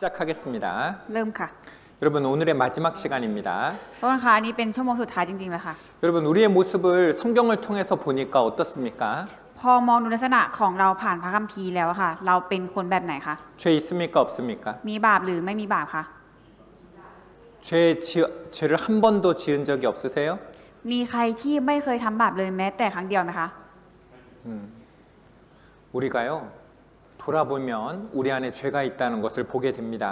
시작하겠습니다. เริ่มค่ะ 여러분 오늘의 마지막 시간입니다. ทุกคนคะอันนี้เป็นชั่วโมงสุดท้ายจริงๆแล้วค่ะ 여러분 우리의 모습을 성경을 통해서 보니까 어떻습니까? พอมองดูลักษณะของเราผ่านพระคัมภีร์แล้วอะค่ะ เราเป็นคนแบบไหนคะ 죄 있습니까 없습니까? มีบาปหรือไม่มีบาปคะ 죄를 한 번도 지은 적이 없으세요? มีใครที่ไม่เคยทำบาปเลยแม้แต่ครั้งเดียวไหมคะ 우리가요 돌아보면 우리 안에 죄가 있다는 것을 보게 됩니다.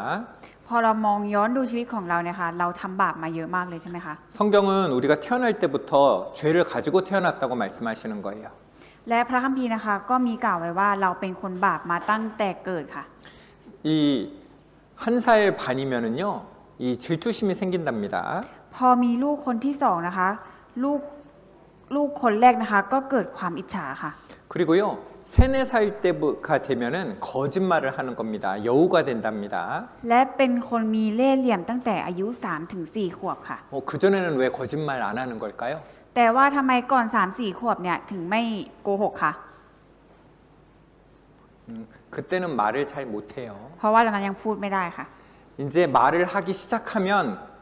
พอเรามองย้อนดูชีวิตของเราเนี่ยค่ะ เราทำบาปมาเยอะมากเลยใช่ไหมคะ 성경은 우리가 태어날 때부터 죄를 가지고 태어났다고 말씀하시는 거예요. และพระคัมภีร์นะคะก็มีกล่าวไว้ว่าเราเป็นคนบาปมาตั้งแต่เกิดค่ะ 이 한 살 반이면은요 이 질투심이 생긴답니다. พอมีลูกคนที่สองนะคะ ลูกคนแรกนะคะ ก็เกิดความอิจฉาค่ะ 그리고요 3-4살 때가 되면은 거짓말을 하는 겁니다. 여우가 된답니다. และเป็นคนมีเล่ห์เหลี่ยมตั้งแต่อายุ 3-4 ขวบค่ะ 그전에는 왜 거짓말 안 하는 걸까요? แต่ว่าทำไมก่อน 3-4 ขวบเนี่ยถึงไม่โกหกคะ 그때는 말을 잘 못해요. เพราะว่าตอนนั้นยังพูดไม่ได้ค่ะ 이제 말을 하기 시작하면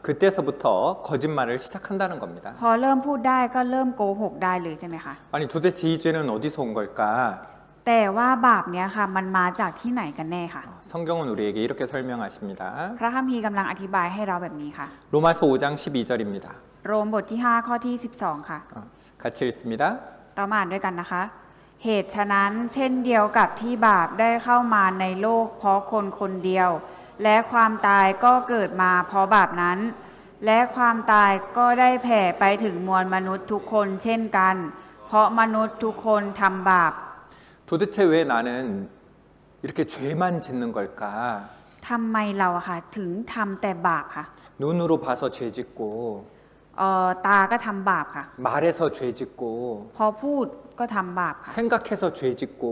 그때서부터 거짓말을 시작한다는 겁니다. พอเริ่มพูดได้ก็เริ่มโกหกได้เลยใช่ไหมคะ 아니 도대체 이 죄는 어디서 온 걸까? แต่ว่าบาปเนี้ยค่ะมันมาจากที่ไหนกันแน่ค่ะ 성경은 우리에게 이렇게 설명하십니다. พระคัมภีร์กำลังอธิบายให้เราแบบนี้ค่ะ 로마서 5장 12절입니다. โรมบทที่ 5 ข้อที่ 12 ค่ะ 같이 읽습니다. เรามาอ่านด้วยกันนะคะ เหตุฉะนั้นเช่นเดียวกับที่บาปได้เข้ามาในโลกเพราะคนคนเดียว และความตายก็เกิดมาเพราะบาปนั้น และความตายก็ได้แผ่ไปถึงมวลมนุษย์ทุกคนเช่นกัน เพราะมนุษย์ทุกคนทำบาป 도대체 왜 나는 이렇게 죄만 짓는 걸까? ทำไมเราอะค่ะถึงทำแต่บาปค่ะ 눈으로 봐서 죄 짓고 ตาก็ทำบาปค่ะ 말해서 죄 짓고 พอพูดก็ทำบาปค่ะ 생각해서 죄 짓고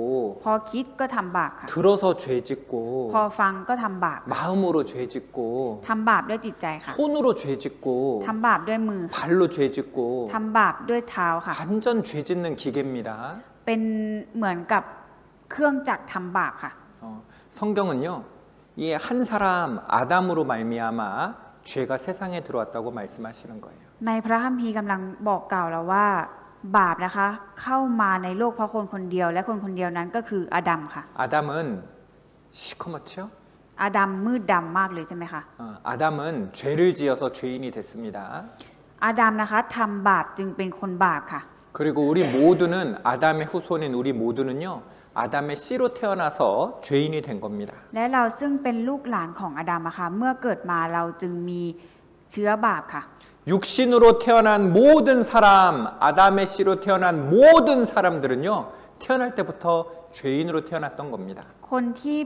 พอคิดก็ทำบาปค่ะ 들어서 죄 짓고 พอฟังก็ทำบาป 마음으로 죄 짓고 ทำบาปด้วยจิตใจค่ะ 손으로 죄 짓고 ทำบาปด้วยมือ 발로 죄 짓고 ทำบาปด้วยเท้าค่ะ 완전 죄 짓는 기계입니다. เป็นเหมือนกับเครื่องจักรทำบาปค่ะ 성경은요 이 한 사람 아담으로 말미암아 죄가 세상에 들어왔다고 말씀하시는 거예요. ในพระคัมภีร์กำลังบอกกล่าวเราว่าบาปนะคะเข้ามาในโลกเพราะคนคนเดียวและคนคนเดียวนั้นก็คืออาดัมค่ะ 아담은 시커멓죠? อาดัมมืดดำมากเลยใช่ไหมคะ 아담은 죄를 지어서 죄인이 됐습니다. อาดัมนะคะทำบาปจึงเป็นคนบาปค่ะ 그리고 우리 모두는 아담의 후손인 우리 모두는요 아담의 씨로 태어나서 죄인이 된 겁니다. และเราซึ่งเป็นลูกหลานของอาดัมอะค่ะเมื่อเกิดมาเราจึงมีเชื้อบาปค่ะ 육신으로 태어난 모든 사람, 아담의 씨로 태어난 모든 사람들은요 태어날 때부터 죄인으로 태어났던 겁니다. คนที่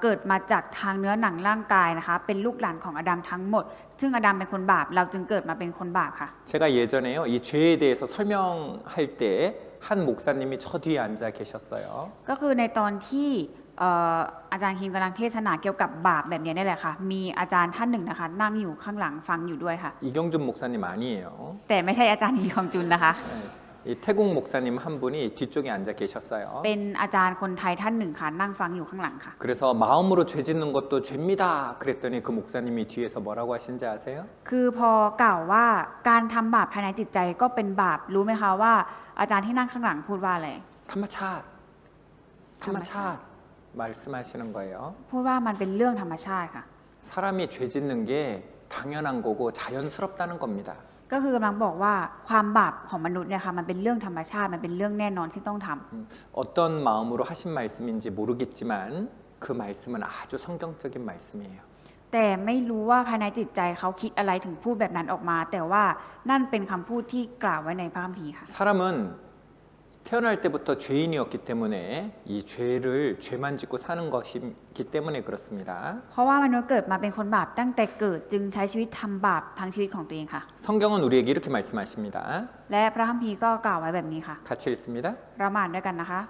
เกิดมาจากทางเนื้อหนังร่างกายนะคะเป็นลูกหลานของอาดัมทั้งหมด ซึ่งอาดัมเป็นคนบาปเราจึงเกิดมาเป็นคนบาปค่ะ 제가 예전에요 이 죄에 대해서 설명할 때 한 목사님이 저 뒤에 앉아 계셨어요. ก็คือในตอนที่อาจารย์คิมกำลังเทศนาเกี่ยวกับบาปแบบนี้นี่แหละค่ะมีอาจารย์ท่านหนึ่งนะคะนั่งอยู่ข้างหลังฟังอยู่ด้วยค่ะ 이경준 목사님 아니에요. แต่ไม่ใช่อาจารย์ลีของจุนนะคะ 이 태국 목사님 한 분이 뒤쪽에 앉아 계셨어요. เป็นอาจารย์คนไทยท่านหนึ่งค่ะนั่งฟังอยู่ข้างหลังค่ะ 그래서 마음으로 죄 짓는 것도 죄입니다. 그랬더니 그 목사님이 뒤에서 뭐라고 하신지 아세요? คือพอกล่าวว่าการทำบาปภายในจิตใจก็เป็นบาปรู้ไหมคะว่าอาจารย์ที่นั่งข้างหลังพูดว่าอะไร 타마차 말씀하시는 거예요. พูดว่ามันเป็นเรื่องธรรมชาติค่ะ 사람이 죄 짓는 게 당연한 거고 자연스럽다는 겁니다. ก็คือกำลังบอกว่าความบาปของมนุษย์เนี่ยค่ะมันเป็นเรื่องธรรมชาติมันเป็นเรื่องแน่นอนที่ต้องทำ 어떤 마음으로 하신 말씀인지 모르겠지만 그 말씀은 아주 성경적인 말씀이에요. แต่ไม่รู้ว่าภายในจิตใจเขาคิดอะไรถึงพูดแบบนั้นออกมา แต่ว่านั่นเป็นคำพูดที่กล่าวไว้ในพระคัมภีร์ค่ะ 사람은 태어날 때부터 죄인이었기 때문에 이 죄만 짓고 사는 것이기 때문에 그렇습니다. เพราะว่ามนุษย์เกิดมาเป็นคนบาปตั้งแต่เกิดจึงใช้ชีวิตทำบาปทั้งชีวิตของตัวเองค่ะ 성경은 우리에게 이렇게 말씀하십니다. และพระคัมภีร์ก็กล่าวไว้แบบนี้ค่ะ 같이 읽습니다. เรามาอ่านด้วยกันนะคะ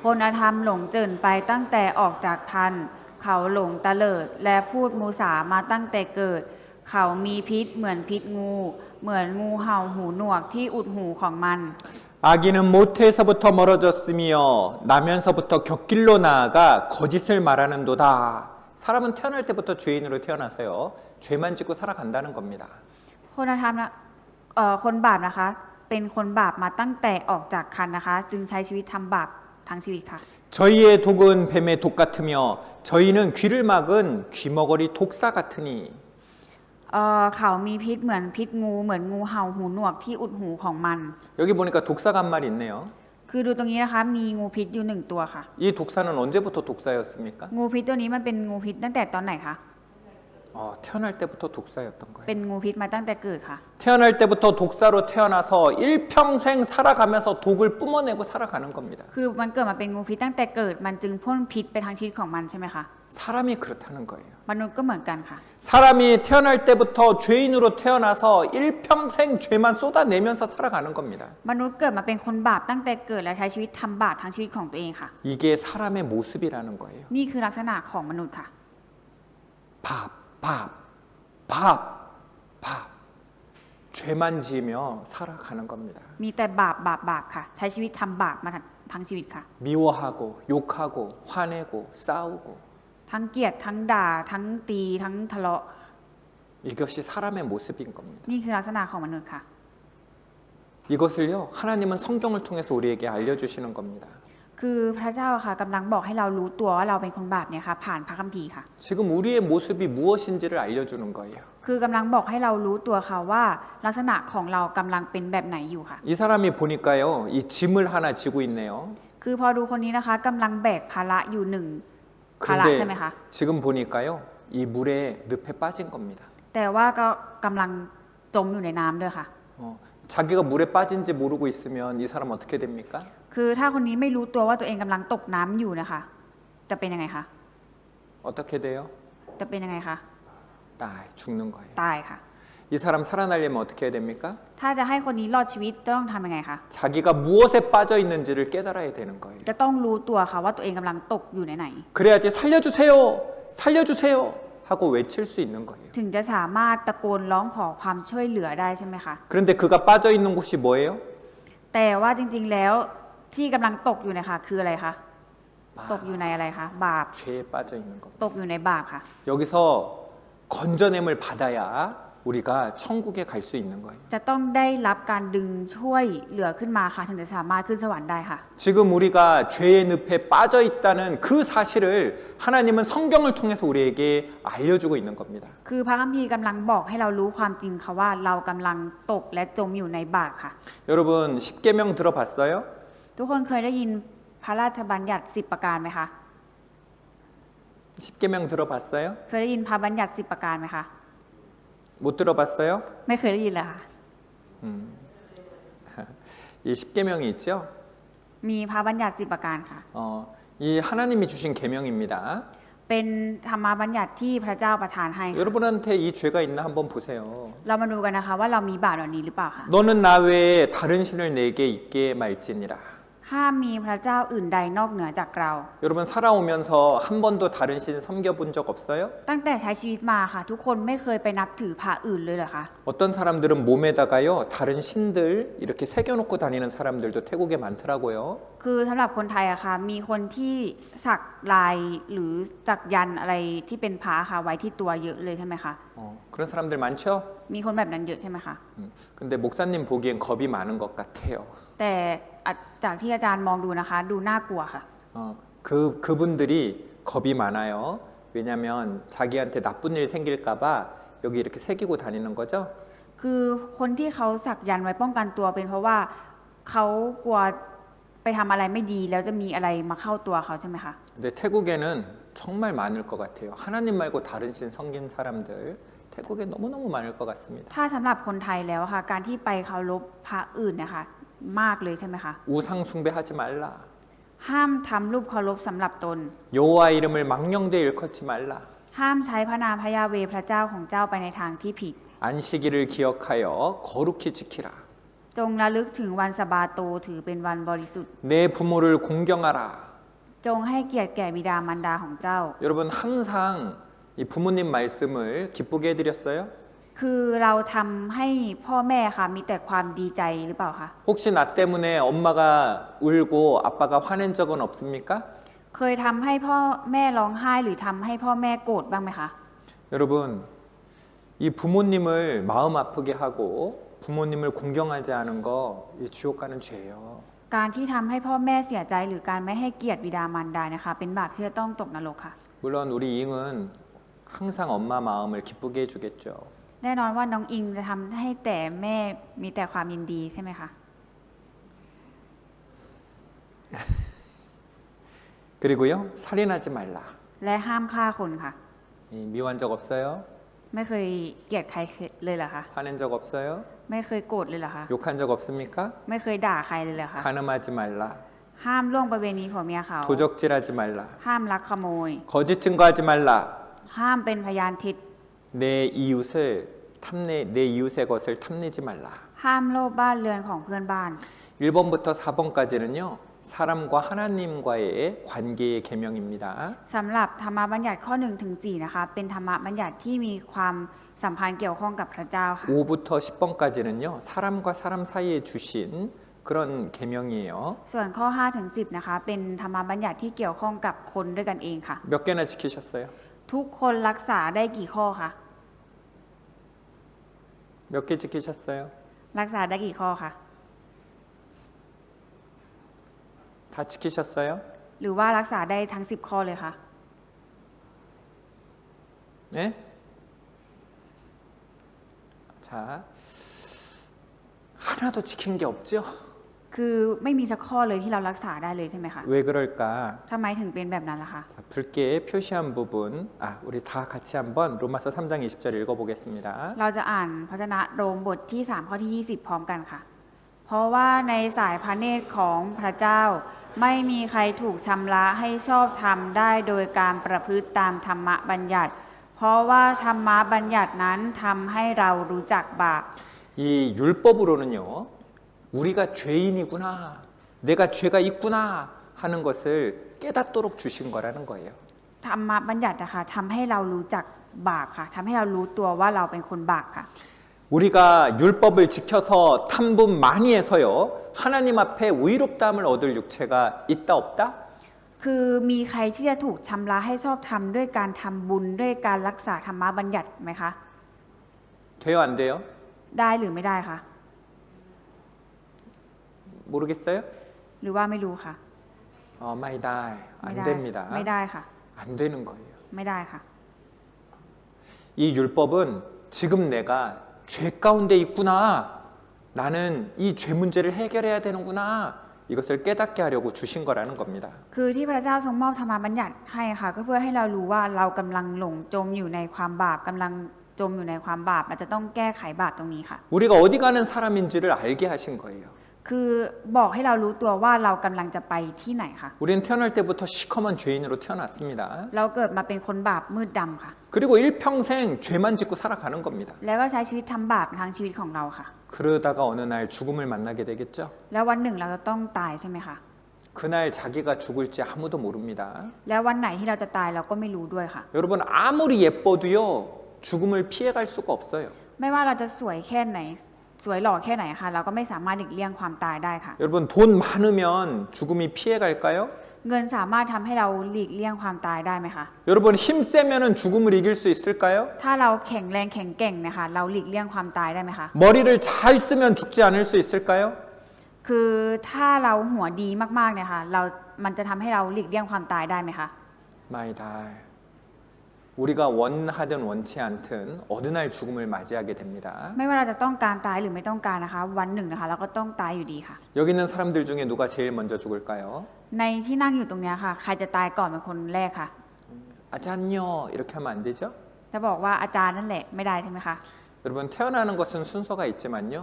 คนอธรรมหลงเจิ่นไปตั้งแต่ออกจากคันเขาหลงตะเลิดและพูดมุสามาตั้งแต่เกิด เขามีพิษเหมือนพิษงู เหมือนงูเห่าหูหนวกที่อุดหูของมัน 아기는 모태에서부터 멀어졌으며 나면서부터 곁길로 나아가 거짓을 말하는도다. 사람은 태어날 때부터 죄인으로 태어나서요. 죄만 짓고 살아간다는 겁니다. คนธรรมนะคนบาปนะคะเป็นคนบาปมาตั้งแต่ออกจากครรภ์นะคะจึงใช้ชีวิตทำบาปทั้งชีวิตค่ะ 저희의 독은 뱀의 독 같으며 저희는 귀를 막은 귀머거리 독사 같으니 เขามีพิษเหมือนพิษงูเหมือนงูเห่าหูหนวกที่อุดหูของมัน 여기 보니까 독사가 한 마리 있네요. คือดูตรงนี้นะคะมีงูพิษอยู่หนึ่งตัวค่ะ 이 독사는 언제부터 독사였습니까? งูพิษตัวนี้มันเป็นงูพิษตั้งแต่ตอนไหนคะ 태어날 때부터 독사였던 เป็ 거예요. นงูพิษมาตั้งแต่เกิดค่ะ 태어날 때부터 독사로 태어나서 일평생 살아가면서 독을 뿜어내고 살아가는 겁니다. คือมันเกิดมาเป็นงูพิษตั้งแต่เกิดมันจึงพ่นพิษไปทางชีวิตของมันใช่ไหมคะ 사람이 그렇다는 거예요. มนุษย์ก็เหมือนกันค่ะ 사람이 태어날 때부터 죄인으로 태어나서 일평생 죄만 쏟아내면서 살아가는 겁니다. มนุษย์เกิดมาเป็นคนบาปตั้งแต่เกิดและใช้ชีวิตทำบาปทั้งชีวิตของตัวเองค่ะ 이게 사람의 모습이라는 거예요. นี่คือลักษณะของมนุษย์ค่ะ 밥, 밥, 밥, 밥. 죄만 지으며 살아가는 겁니다. มีแต่บาปบาปบาปค่ะ ใช้ชีวิตทำบาปมาทั้งชีวิตค่ะ 미워하고 욕하고 화내고 싸우고 ทั้งเกลียดทั้งด่าทั้งตีทั้งทะเลาะ 이것이 사람의 모습인 겁니다. นี่คือลักษณะของมนุษย์ค่ะ 이것을요 하나님은 성경을 통해서 우리에게 알려주시는 겁니다. คือพระเจ้าค่ะกำลังบอกให้เรารู้ตัวว่าเราเป็นคนบาปเนี่ยค่ะผ่านพระคัมภีร์ค่ะ 지금 우리의 모습이 무엇인지를 알려주는 거예요. คือกำลังบอกให้เรารู้ตัวค่ะว่าลักษณะของเรากำลังเป็นแบบไหนอยู่ค่ะ 이 사람이 보니까요 이 짐을 하나 지고 있네요. คือพอดูคนนี้นะคะกำลังแบกภาระอยู่หนึ่งภาระใช่ไหมคะ 지금 보니까요 이 물에 늪에 빠진 겁니다. แต่ว่าก็กำลังจมอยู่ในน้ำด้วยค่ะ 자기가 물에 빠진지 모르고 있으면 이 사람 어떻게 됩니까? คือถ้าคนนี้ไม่รู้ตัวว่าตัวเองกำลังตกน้ำอยู่นะคะจะเป็นยังไงคะ 어떻게 돼요? จะเป็นยังไงคะ 죽는 거예요. ตายค่ะ 이 사람 살아나려면 어떻게 해야 됩니까? ถ้าจะให้คนนี้รอดชีวิตต้องทำยังไงคะ 자기가 무엇에 빠져 있는지를 깨달아야 되는 거예요. จะต้องรู้ตัวค่ะว่าตัวเองกำลังตกอยู่ในไหน 그래야지 살려주세요, 살려주세요 하고 외칠 수 있는 거예요. ถึงจะสามารถตะโกนร้องขอความช่วยเหลือได้ใช่ไหมคะ 그런데 그가 빠져 있는 곳이 뭐예요? แต่ว่าจริงๆแล้วที่กำลังตกอยู่นะคะคืออะไรคะตกอยู่ในอะไรคะบาป 죄에 빠져 있는 겁니다. ตกอยู่ในบาปค่ะ 여기서 건져냄을 받아야 우리가 천국에 갈 수 있는 거예요. จะต้องได้รับการดึงช่วยเหลือขึ้นมาค่ะถึงจะสามารถขึ้นสวรรค์ได้ค่ะ 지금 우리가 죄의 늪에 빠져 있다는 그 사실을 하나님은 성경을 통해서 우리에게 알려주고 있는 겁니다. คือพระคัมภีร์กำลังบอกให้เรารู้ความจริงค่ะว่าเรากำลังตกและจมอยู่ในบาปค่ะ 여러분 10계명 들어봤어요? ทุกคนเคยได้ยินพระราชบัญญัติ10ประการไหมคะ 10계명 들어봤어요? เคยได้ยินพระบัญญัติ10ประการไหมคะ 못 들어봤어요? ไม่เคยได้ยินเลยค่ะ 이 10계명이 있죠? มีพระบัญญัติ10ประการค่ะ 이 하나님이 주신 계명입니다. เป็นธรรมบัญญัติที่พระเจ้าประทานให้ค่ะ 여러분한테 이 죄가 있나 한번 보세요. เรามาดูกันนะคะว่าเรามีบาปเหล่านี้หรือเปล่าค่ะ 너는 나 외에 다른 신을 내게 있게 말지니라. ห้ามมีพระเจ้าอื่นใดนอกเหนือจากเรา 여러분 살아오면서 한 번도 다른 신 섬겨본 적 없어요? ตั้งแต่ใช้ชีวิตมาค่ะ ทุกคนไม่เคยไปนับถือพระอื่นเลยเหรอคะ 어떤 사람들은 몸에다가요 다른 신들 이렇게 새겨놓고 다니는 사람들도 태국에 많더라고요. คือสำหรับคนไทยอะค่ะมีคนที่สักลายหรือสักยันต์อะไรที่เป็นพระค่ะไว้ที่ตัวเยอะเลยใช่ไหมคะ 그런 사람들 많죠? มีคนแบบนั้นเยอะใช่ไหมคะ 근데 목사님 보기엔 겁이 많은 것 같아요. แต่จากที่อาจารย์มองดูนะคะ ดูน่ากลัวค่ะ 그분들이 겁이 많아요. 왜냐하면 자기한테 나쁜 일 생길까봐 여기 이렇게 새기고 다니는 거죠. คือคนที่เขาสักยันต์ไว้ป้องกันตัวเป็นเพราะว่าเขากลัวไปทำอะไรไม่ดีแล้วจะมีอะไรมาเข้าตัวเขาใช่ไหมคะ 근데 태국에는 정말 많을 것 같아요. 하나님 말고 다른 신 섬긴 사람들 태국에 너무너무 많을 것 같습니다. ถ้าสำหรับคนไทยแล้วค่ะการที่ไปเคารพพระอื่นเนะคะมากเลยใช่ไหมคะ 우상 숭배하지 말라. ห้ามทำรูปเคารพสำหรับตน 여호와 이름을 망령되이 일컫지 말라. ห้ามใช้พระนามพระยาเวห์พระเจ้าของเจ้าไปในทางที่ผิด 안식일을 기억하여 거룩히 지키라. จงระลึกถึงวันสะบาโตถือเป็นวันบริสุทธิ์ 내 부모를 공경하라. จงให้เกียรติแก่บิดามารดาของเจ้า 여러분 항상 이 부모님 말씀을 기쁘게 해드렸어요? คือเราทำให้พ่อแม่ค่ะมีแต่ความดีใจหรือเปล่าคะ 혹시 나 때문에 엄마가 울고 아빠가 화낸 적은 없습니까? เคยทำให้พ่อแม่ร้องไห้หรือทำให้พ่อแม่โกรธบ้างไหมคะ 여러분, 이 부모님을 마음 아프게 하고 부모님을 공경하지 않은 거 이 지옥 가는 죄예요. การที่ทำให้พ่อแม่เสียใจหรือการไม่ให้เกียรติบิดามารดานะคะเป็นบาปที่จะต้องตกนรกค่ะ 물론 우리 잉은 항상 엄마 마음을 기쁘게 해주겠죠. แน่นอนว่าน้องอิงจะทำให้แต่แม่มีแต่ความยินดีใช่ไหมคะ 그리고요, 살인하지 말라. และห้ามฆ่าคนค่ะ 이 미워한 적 없어요? ไม่เคยเกลียดใครเลยเหรอคะ 화낸 적 없어요? ไม่เคยโกรธเลยเหรอคะ 욕한 적 없습니까? ไม่เคยด่าใครเลยเหรอคะ 간음하지 말라. ห้ามล่วงประเวณีผัวเมียเขา 도적질하지 말라. ห้ามลักขโมย 거짓 증거하지 말라. ห้ามเป็นพยานเท็จ 내 이웃을 내 이웃의 것을 탐내지 말라. ห้ามโลภบ้านเรือนของเพื่อนบ้าน 1번부터 4번까지는요. 사람과 하나님과의 관계의 계명입니다. สำหรับธรรมบัญญัติข้อ1ถึง4นะคะเป็นธรรมบัญญัติที่มีความสัมพันธ์เกี่ยวข้องกับพระเจ้าค่ะ 5부터 10번까지는요. 사람과 사람 사이에 주신 그런 계명이에요. ส่วนข้อ5ถึง10นะคะเป็นธรรมบัญญัติที่เกี่ยวข้องกับคนด้วยกันเองค่ะ 몇 개나 지키셨어요? ทุกคนรักษาได้กี่ข้อคะ 몇 개 지키셨어요? รักษาได้กี่ข้อคะ 다 지키셨어요? หรือว่ารักษาได้ทั้ง10ข้อเลยคะ 네? 자, 하나도 지킨 게 없죠? คือไม่มีสักข้อเลยที่เรารักษาได้เลยใช่ไหมคะ 왜 그럴까? ทำไมถึงเป็นแบบนั้นล่ะคะ 자, 붉게 표시한 부분, 우리 다 같이 한번 로마서 3장 20절 읽어보겠습니다. เราจะอ่านพระชนะโรมบทที่3ข้อที่20พร้อมกันค่ะ เพราะว่าในสายพระเนตรของพระเจ้าไม่มีใครถูกชำระให้ชอบธรรมได้โดยการประพฤติตามธรรมบัญญัติ เพราะว่าธรรมบัญญัตินั้นทำให้เรารู้จักบาป 이 율법으로는요, 우리가 죄인이구나, 내가 죄가 있구나 하는 것을 깨닫도록 주신 거라는 거예요. ธรรมบัญญัตินะคะทำให้เรารู้จักบาปค่ะทำให้เรารู้ตัวว่าเราเป็นคนบาปค่ะ 우리가 율법을 지켜서 탐분 많이 해서요, 하나님 앞에 의롭다함을 얻을 육체가 있다 없다? คือมีใครที่จะถูกชำระให้ชอบธรรมด้วยการทำบุญด้วยการรักษาธรรมบัญญัติไหมคะ 돼요 안 돼요? ได้หรือไม่ได้คะ 모르겠어요? หรือว่าไม่รู้ค่ะ 마이다. ไม่ 안 ได้ 됩니다. ไม่ได้ค่ะ 안 되는 거예요. ไม่ได้ค่ะ 이 율법은 지금 내가 죄 가운데 있구나. 나는 이 죄 문제를 해결해야 되는구나. 이것을 깨닫게 하려고 주신 거라는 겁니다. คือที่พระเจ้าทรงมอบธรรมบัญญัติให้ค่ะ ก็เพื่อให้เรารู้ว่าเรากำลังหลงจมอยู่ในความบาปกำลังจมอยู่ในความบาปเราจะต้องแก้ไขบาปตรงนี้ค่ะ 우리가 어디 가는 사람인지를 알게 하신 거예요. คือบอกให้เรารู้ตัวว่าเรากำลังจะไปที่ไหนค่ะ 우리는 태어날 때부터 시커먼 죄인으로 태어났습니다. เราเกิดมาเป็นคนบาปมืดดำค่ะ 그리고 일평생 죄만 짓고 살아가는 겁니다. แล้วก็ใช้ชีวิตทำบาปทั้งชีวิตของเราค่ะ 그러다가 어느 날 죽음을 만나게 되겠죠. แล้ววันหนึ่งเราจะต้องตายใช่ไหมคะ 그날 자기가 죽을지 아무도 모릅니다. แล้ววันไหนที่เราจะตายเราก็ไม่รู้ด้วยค่ะ 여러분 아무리 예뻐도요 죽음을 피해갈 수가 없어요. ไม่ว่าเราจะสวยแค่ไหนสวยหล่อแค่ไหนค่ะ เราก็ไม่สามารถหลีกเลี่ยงความตายได้ค่ะ 여러분 돈 많으면 죽음이 피해갈까요? เงินสามารถทำให้เราหลีกเลี่ยงความตายได้ไหมคะ 여러분 힘 세면은 죽음을 이길 수 있을까요? ถ้าเราแข็งแรงแข็งแกร่งเนะคะเราหลีกเลี่ยงความตายได้ไหมคะ 머리를 잘 쓰면 죽지 않을 수 있을까요? คือถ้าเราหัวดีมากๆเนี่ยค่ะมันจะทำให้เราหลีกเลี่ยงความตายได้ไหมคะ 마이다. 우리가 원하든 원치 않든 어느 날 죽음을 맞이하게 됩니다. ไม่ว่าเราจะต้องการตายหรือไม่ต้องการนะคะ วันหนึ่งนะคะเราก็ต้องตายอยู่ดีค่ะ 여기 있는 사람들 중에 누가 제일 먼저 죽을까요? ในที่นั่งอยู่ตรงเนี้ยค่ะ ใครจะตายก่อนเป็นคนแรกค่ะ 아잔요 이렇게 하면 안 되죠? จะบอกว่าอาจารย์นั่นแหละไม่ได้ใช่ไหมคะ 여러분 태어나는 것은 순서가 있지만요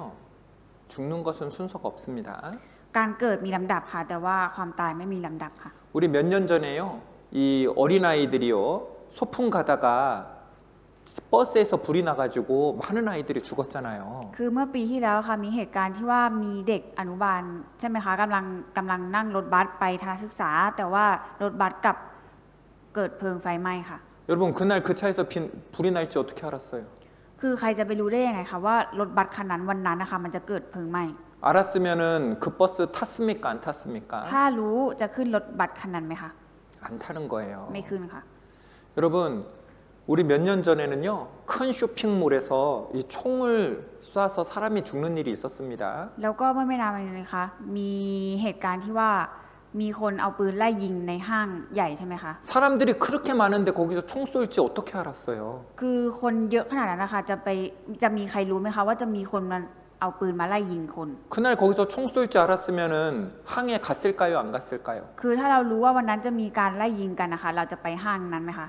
죽는 것은 순서가 없습니다. การเกิดมีลำดับค่ะ แต่ว่าความตายไม่มีลำดับค่ะ 우리 몇 년 전에요 이 어린아이들이요 소풍 가다가 버스에서 불이 나가지고 많은 아이들이 죽었잖아요. คือเมื่อปีที่แล้วค่ะมีเหตุการณ์ที่ว่ามีเด็กอนุบาลใช่ไหมคะกำลังนั่งรถบัสไปทัศนศึกษา แต่ว่ารถบัสกลับเกิดเพลิงไฟไหม้ค่ะ 여러분 그날 그 차에서 불이 날지 어떻게 알았어요? คือใครจะไปรู้ได้ยังไงคะว่ารถบัสคันนั้นวันนั้นนะคะมันจะเกิดเพลิงไหม้ 알았으면은 그 버스 탔습니까? 안 탔습니까? ถ้ารู้จะขึ้นรถบัสคันนั้นไหมคะ 안 타는 거예요. ไม่ขึ้นค่ะ 여러분, 우리 몇 년 전에는요, 큰 쇼핑몰에서 이 총을 쏴서 사람이 죽는 일이 있었습니다. แล้วก็เมื่อไม่นานมานี้นะคะมีเหตุการณ์ที่ว่ามีคนเอาปืนไล่ยิงในห้างใหญ่ใช่ไหมคะ 사람들이 그렇게 많은데 거기서 총 쏠지 어떻게 알았어요? คือคนเยอะขนาดนั้นนะคะจะมีใครรู้ไหมคะว่าจะมีคนมาเอาปืนมาไล่ยิงคน 그날 거기서 총 쏠지 알았으면은 항해 갔을까요? 안 갔을까요? คือถ้าเรารู้ว่าวันนั้นจะมีการไล่ยิงกันนะคะ เราจะไปห้างนั้นไหมคะ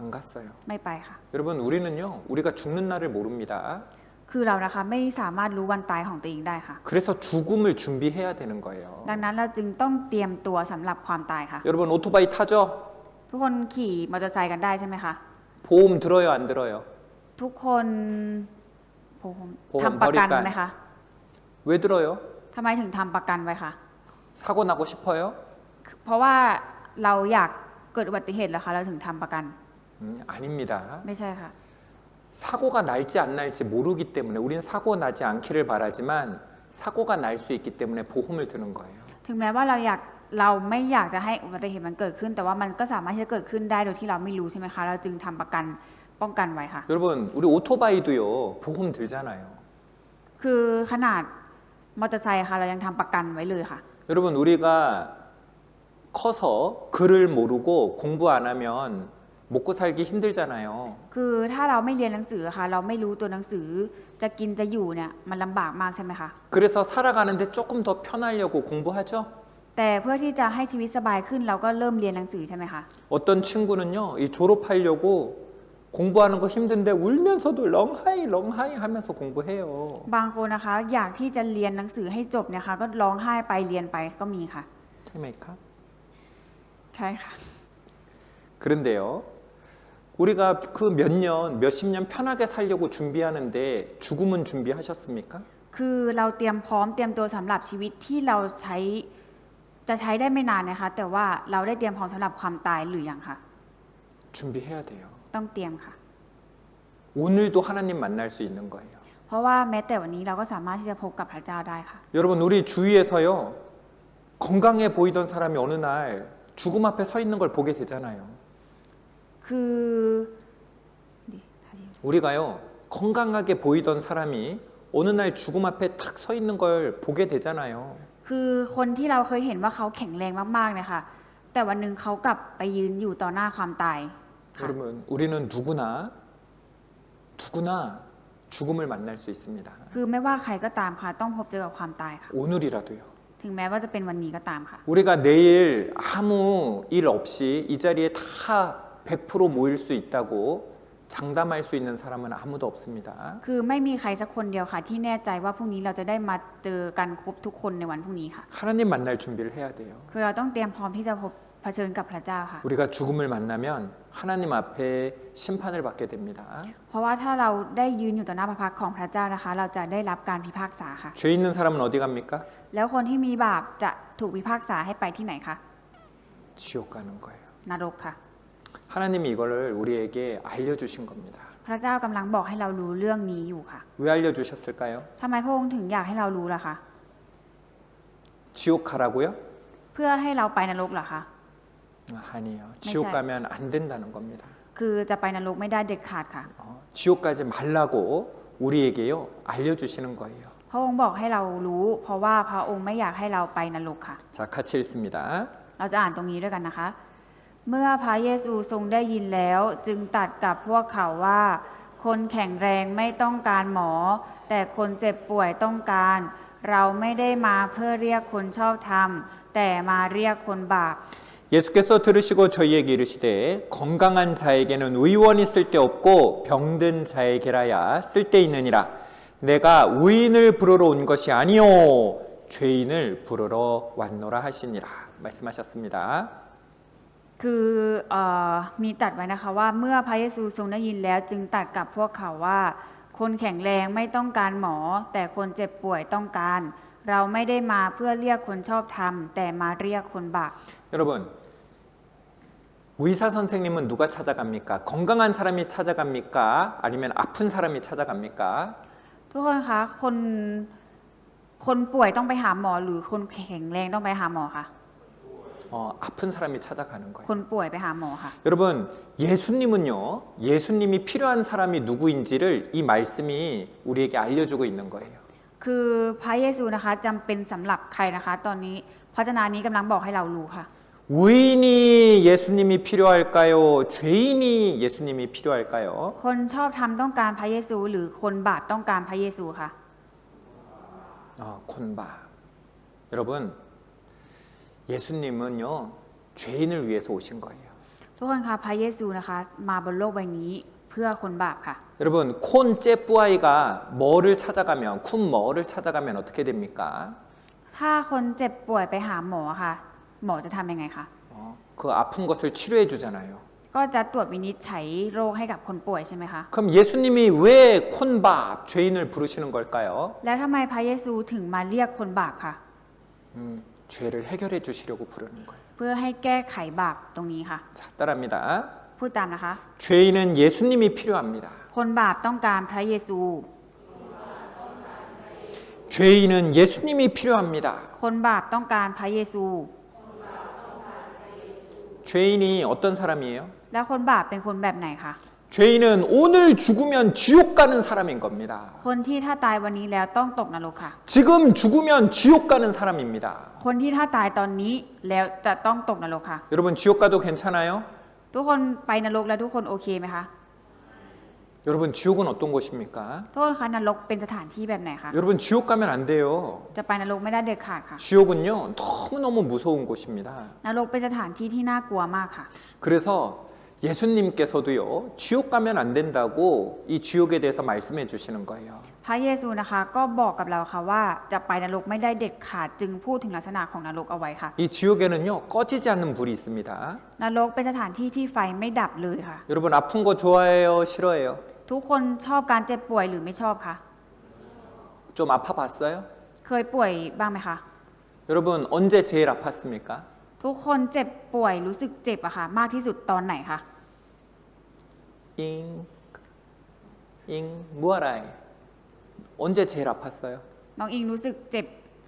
안 갔어요. ไม่ไปค่ะ 여러분, 우리는요, 우리가 죽는 날을 모릅니다. คือเรานะคะไม่สามารถรู้วันตายของตัวเองได้ค่ะ 그래서 죽음을 준비해야 되는 거예요. ดังนั้นเราจึงต้องเตรียมตัวสำหรับความตายค่ะ 여러분, 오토바이 타죠? ทุกคนขี่มอเตอร์ไซค์กันได้ใช่ไหมคะ 보험 들어요? 안 들어요? ทุกคนทำประกันไหมคะ 왜 들어요? ทำไมถึงทำประกันไว้คะ 사고 나고 싶어요? เพราะว่าเราอยากเกิดอุบัติเหตุแล้วคะเราถึงทำประกัน 아닙니다. ไม่ใช่ค่ะ 사고가 날지 안 날지 모르기 때문에 우리는 사고 나지 않기를 바라지만 사고가 날 수 있기 때문에 보험을 드는 거예요. ถึงแม้ว่าเราไม่อยากจะให้อุบัติเหตุมันเกิดขึ้น แต่ว่ามันก็สามารถที่จะเกิดขึ้นได้โดยที่เราไม่รู้ใช่ไหมคะ เราจึงทำประกันป้องกันไว้ค่ะ 여러분, 우리 오토바이도요. 보험 들잖아요. คือขนาดมอเตอร์ไซค์ค่ะเรายังทำประกันไว้เลยค่ะ 여러분, 우리가 커서 글을 모르고 공부 안 하면 먹고 살기 힘들잖아요. คือถ้าเราไม่เรียนหนังสือค่ะ เราไม่รู้ตัวหนังสือจะกินจะอยู่เนี่ยมันลำบากมากใช่ไหมคะ 그래서 살아가는데 조금 더 편하려고 공부하죠. แต่เพื่อที่จะให้ชีวิตสบายขึ้นเราก็เริ่มเรียนหนังสือใช่ไหมคะ 어떤 친구는요, 이 졸업하려고 공부하는 거 힘든데 울면서도 렁하이 렁하이 하면서 공부해요. บางคนนะคะอยากที่จะเรียนหนังสือให้จบเนี่ยค่ะก็ร้องไห้ไปเรียนไปก็มีค่ะ 참이까? ใช่ค่ะ 그런데요, 우리가 그 몇 년, 몇십 년 편하게 살려고 준비하는데 죽음은 준비하셨습니까? คือเราเตรียมพร้อมเตรียมตัวสำหรับชีวิตที่เราจะใช้ได้ไม่นานนะคะ แต่ว่าเราได้เตรียมพร้อมสำหรับความตายหรือยังคะ 준비해야 돼요. ต้องเตรียมค่ะ 오늘도 하나님 만날 수 있는 거예요. เพราะว่าแม้แต่วันนี้เราก็สามารถที่จะพบกับพระเจ้าได้ค่ะ 여러분, 우리 주위에서요, 건강해 보이던 사람이 어느 날 죽음 앞에 서 있는 걸 보게 되잖아요. คือ 우리가요, 건강하게 보이던 사람이 어느 날 죽음 앞에 탁 서 있는 걸 보게 되잖아요. คือคนที่เราเคยเห็นว่าเขาแข็งแรงมากๆเนี่ยค่ะ แต่วันหนึ่งเขากลับไปยืนอยู่ต่อหน้าความตายค่ะ 여러분, 우리는 누구나 죽음을 만날 수 있습니다. คือไม่ว่าใครก็ตามค่ะต้องพบเจอกับความตายค่ะ 오늘이라도요. ถึงแม้ว่าจะเป็นวันนี้ก็ตามค่ะ 우리가 내일 아무 일 없이 이 자리에 다 100% 모일 수 있다고 장담할 수 있는 사람은 아무도 없습니다. คือไม่มีใครสักคนเดียวค่ะ ที่แน่ใจว่าพรุ่งนี้เราจะได้มาเจอกันครบทุกคนในวันพรุ่งนี้ค่ะ 하나님 만날 준비를 해야 돼요. คือเราต้องเตรียมพร้อมที่จะเผชิญกับพระเจ้าค่ะ 우리가 죽음을 만나면 하나님 앞에 심판을 받게 됩니다. เพราะว่าถ้าเราได้ยืนอยู่ต่อหน้าพระพักตร์ของพระเจ้านะคะ เราจะได้รับการพิพากษาค่ะ 죄 있는 사람은 어디 갑니까? แล้วคนที่มีบาปจะถูกพิพากษาให้ไปที่ไหนคะ 지옥 가는 거예요. นรกค่ะ 하나님이 이거를 우리에게 알려주신 겁니다. พระเจ้ากำลังบอกให้เรารู้เรื่องนี้อยู่ค่ะ 왜 알려주셨을까요? ทำไมพระองค์ถึงอยากให้เรารู้ล่ะคะ 지옥 가라고요? เพื่อให้เราไปนรกเหรอคะ 아니에요. 지옥 가면 안 된다는 겁니다. คือจะไปนรกไม่ได้เด็ดขาดค่ะ 지옥 가지 말라고 우리에게요 알려주시는 거예요. พระองค์บอกให้เรารู้ เพราะว่าพระองค์ไม่อยากให้เราไปนรกค่ะ 자, 같이 읽습니다. เราจะอ่านตรงนี้ด้วยกันนะคะ เมื่อพระเยซูทรงได้ยินแล้วจึงตรัสกับพวกเขาว่า คนแข็งแรงไม่ต้องการหมอ แต่คนเจ็บป่วยต้องการ เราไม่ได้มาเพื่อเรียกคนชอบธรรม แต่มาเรียกคนบาป 예수께서 들으시고 저희에게 이르시되 건강한 자에게는 의원이 쓸데없고 병든 자에게라야 쓸데있느니라. 내가 의인을 부르러 온 것이 아니요 죄인을 부르러 왔노라 하시니라. 말씀하셨습니다. คือมีตรัสไว้นะคะว่าเมื่อพระเยซูทรงได้ยินแล้วจึงตรัสกับพวกเขาว่า คนแข็งแรงไม่ต้องการหมอ แต่คนเจ็บป่วยต้องการ เราไม่ได้มาเพื่อเรียกคนชอบธรรมแต่มาเรียกคนบาป 여러분, 의사 선생님은 누가 찾아갑니까? 건강한 사람이 찾아갑니까? 아니면 아픈 사람이 찾아갑니까? ทุกคนคะคนป่วยต้องไปหาหมอหรือคนแข็งแรงต้องไปหาหมอคะ 아픈 사람이 찾아가는 거예요. คนป่วยไปหาหมอค่ะ 여러분, 예수님은요, 예수님이 필요한 사람이 누구인지를 이 말씀이 우리에게 알려주고 있는 거예요. คือพระเยซูนะคะจำเป็นสำหรับใครนะคะ ตอนนี้พระเจนานี้กำลังบอกให้เรารู้ค่ะ 의인이 예수님이 필요할까요? 죄인이 예수님이 필요할까요? คนชอบธรรมต้องการพระเยซูหรือคนบาปต้องการพระเยซูค่ะ 콘바. 여러분, 예수님은요, 죄인을 위해서 오신 거예요. ทุกคนคะพระเยซูนะคะมาบนโลกใบนี้เพื่อคนบาปค่ะ 여러분, 콘제뿌아이가 뭐를 찾아가면, 쿤 뭐를 찾아가면 어떻게 됩니까? ถ้าคนเจ็บป่วยไปหาหมอค่ะ หมอจะทำยังไงคะ 그 아픈 것을 치료해 주잖아요. ก็จะตรวจวินิจฉัยโรคให้กับคนป่วยใช่ไหมคะ 그럼 예수님이 왜 콘밥, 죄인을 부르시는 걸까요? แล้วทำไมพระเยซูถึงมาเรียกคนบาปค่ะ 죄를 해결해 주시려고 부르는 거예요. เพื่อให้แก้ไขบาปตรงนี้ค่ะ 자, 따라합니다. พูดตามนะคะ 죄인은 예수님이 필요합니다. คนบาปต้องการพระเยซู 죄인은 예수님이 필요합니다. คนบาปต้องการพระเยซู 죄인이 어떤 사람이에요? แล้วคนบาปเป็นคนแบบไหนคะ 죄인은 오늘 죽으면 지옥 가는 사람인 겁니다. คนที่ถ้าตายวันนี้แล้วต้องตกนรกค่ะ 지금 죽으면 지옥 가는 사람입니다. คนที่ถ้าตายตอนนี้แล้วจะต้องตกนรกค่ะ 여러분 지옥 가도 괜찮아요? ทุกคนไปนรกแล้วทุกคนโอเคไหมคะ 여러분 지옥은 어떤 곳입니까? โทษคะนรกเป็นสถานที่แบบไหนคะ 여러분 지옥 가면 안 돼요. จะไปนรกไม่ได้เด็ดขาดค่ะ 지옥은요 너무너무 무서운 곳입니다. นรกเป็นสถานที่ที่น่ากลัวมากค่ะ 그래서 예수님께서도요 지옥 가면 안 된다고 이 지옥에 대해서 말씀해 주시는 거예요. พระเยซูนะคะก็บอกกับเราค่ะว่าจะไปนรกไม่ได้เด็ดขาดจึงพูดถึงลักษณะของนรกเอาไว้ค่ะ 이 지옥에는요 꺼지지 않는 불이 있습니다. นรกเป็นสถานที่ที่ไฟไม่ดับเลยค่ะ 여러분 아픈 거 좋아해요? 싫어해요? ทุกคนชอบการเจ็บป่วยหรือไม่ชอบคะ 좀 아파봤어요? เคยป่วยบ้างไหมคะ 여러분 언제 제일 아팠습니까? ทุกคนเจ็บป่วยรู้สึกเจ็บอะค่ะมากที่สุดตอนไหนคะ 잉 무아라이 언제 제일 아팠어요? น้องอิงรู้สึกเจ็บ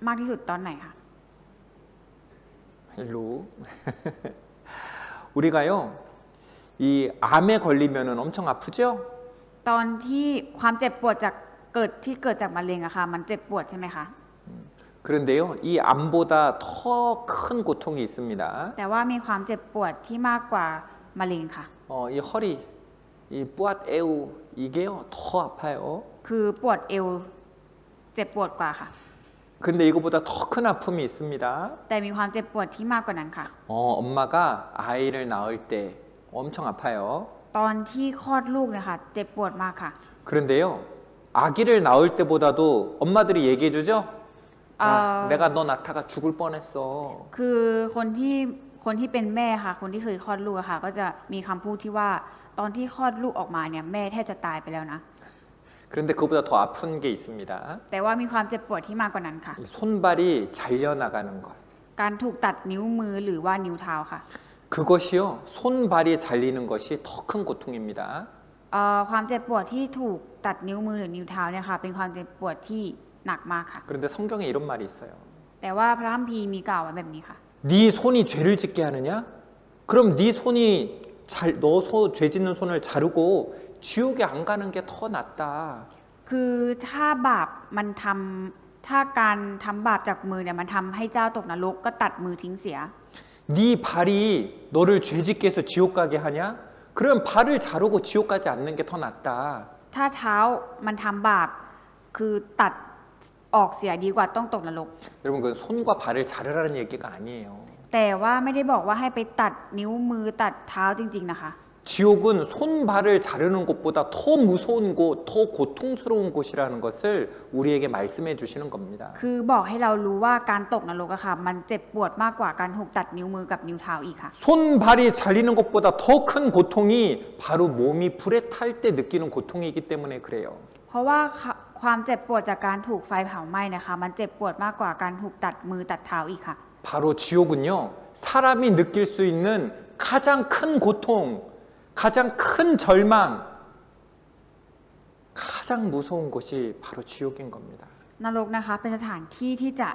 มากที่สุดตอนไหนคะ 루 우리가요 이 암에 걸리면은 엄청 아프죠? ตอนที่ความเจ็บปวดจากเกิดจากมะเร็งอะค่ะมันเจ็บปวดใช่ไหมคะ 그런데요 이 암보다 더 큰 고통이 있습니다. แต่ว่ามีความเจ็บปวดที่มากกว่ามะเร็งค่ะ 이 허리 이 뿌앗 에우 이게요 더 아파요. คือปวดเอวเจ็บปวดกว่าค่ะ 근데 이거보다 더 큰 아픔이 있습니다. แต่มีความเจ็บปวดที่มากกว่านั้นค่ะ 엄마가 아이를 낳을 때 엄청 아파요. ตอนที่คลอดลูกเนะคะเจ็บปวดมากค่ะ 그런데요 아기를 낳을 때보다도 엄마들이 얘기해 주죠. 내가 너 낳다가 죽을 뻔했어. คือคนที่เป็นแม่ค่ะคนที่เคยคลอดลูกอะค่ะก็จะมีคำพูดที่ว่าตอนที่คลอดลูกออกมาเนี่ยแม่แทบจะตายไปแล้วนะ 그런데 그보다 더 아픈 게 있습니다. แต่ว่ามีความเจ็บปวดที่มากกว่านั้นค่ะ 이 손발이 잘려나가는 것. การถูกตัดนิ้วมือหรือว่านิ้วเท้าค่ะ 그것이요 손발이 잘리는 것이 더 큰 고통입니다. ความเจ็บปวดที่ถูกตัดนิ้วมือหรือนิ้วเท้าเนี่ยค่ะเป็นความเจ็บปวดที่หนักมากค่ะ 그런데 성경에 이런 말이 있어요. แต่ว่าพระคัมภีร์มีกล่าวไว้แบบนี้ค่ะ 네 손이 죄를 짓게 하느냐? 그럼 네 손이 죄 짓는 손을 자르고 지옥에 안 가는 게 더 낫다. คือถ้าบาปมันถ้าการทำบาปจากมือเนี่ยมันทำให้เจ้าตกนรกก็ตัดมือทิ้งเสีย 네 발이 너를 죄 짓게 해서 지옥 가게 하냐? 그러면 발을 자르고 지옥 가지 않는 게 더 낫다. ถ้าเท้ามันทำบาปคือตัดออกเสียดีกว่าต้องตกนรก 여러분 그 손과 발을 자르라는 얘기가 아니에요. แต่ว่าไม่ได้บอกว่าให้ไปตัดนิ้วมือตัดเท้าจริงๆนะคะ 지옥은 손발을 자르는 것보다 더 무서운 곳, 더 고통스러운 곳이라는 것을 우리에게 말씀해 주시는 겁니다. คือบอกให้เรารู้ว่าการตกนรกอะค่ะมันเจ็บปวดมากกว่าการถูกตัดนิ้วมือกับนิ้วเท้าอีกค่ะ 손발이 잘리는 것보다 더 큰 고통이 바로 몸이 불에 탈 때 느끼는 고통이기 때문에 그래요. เพราะว่าความเจ็บปวดจากการถูกไฟเผาไหม้นะคะมันเจ็บปวดมากกว่าการถูกตัดมือตัดเท้าอีกค่ะ 바로 지옥은요 사람이 느낄 수 있는 가장 큰 고통, 가장 큰 절망, 가장 무서운 곳이 바로 지옥인 겁니다. นรกนะคะเป็นสถานที่ที่จะ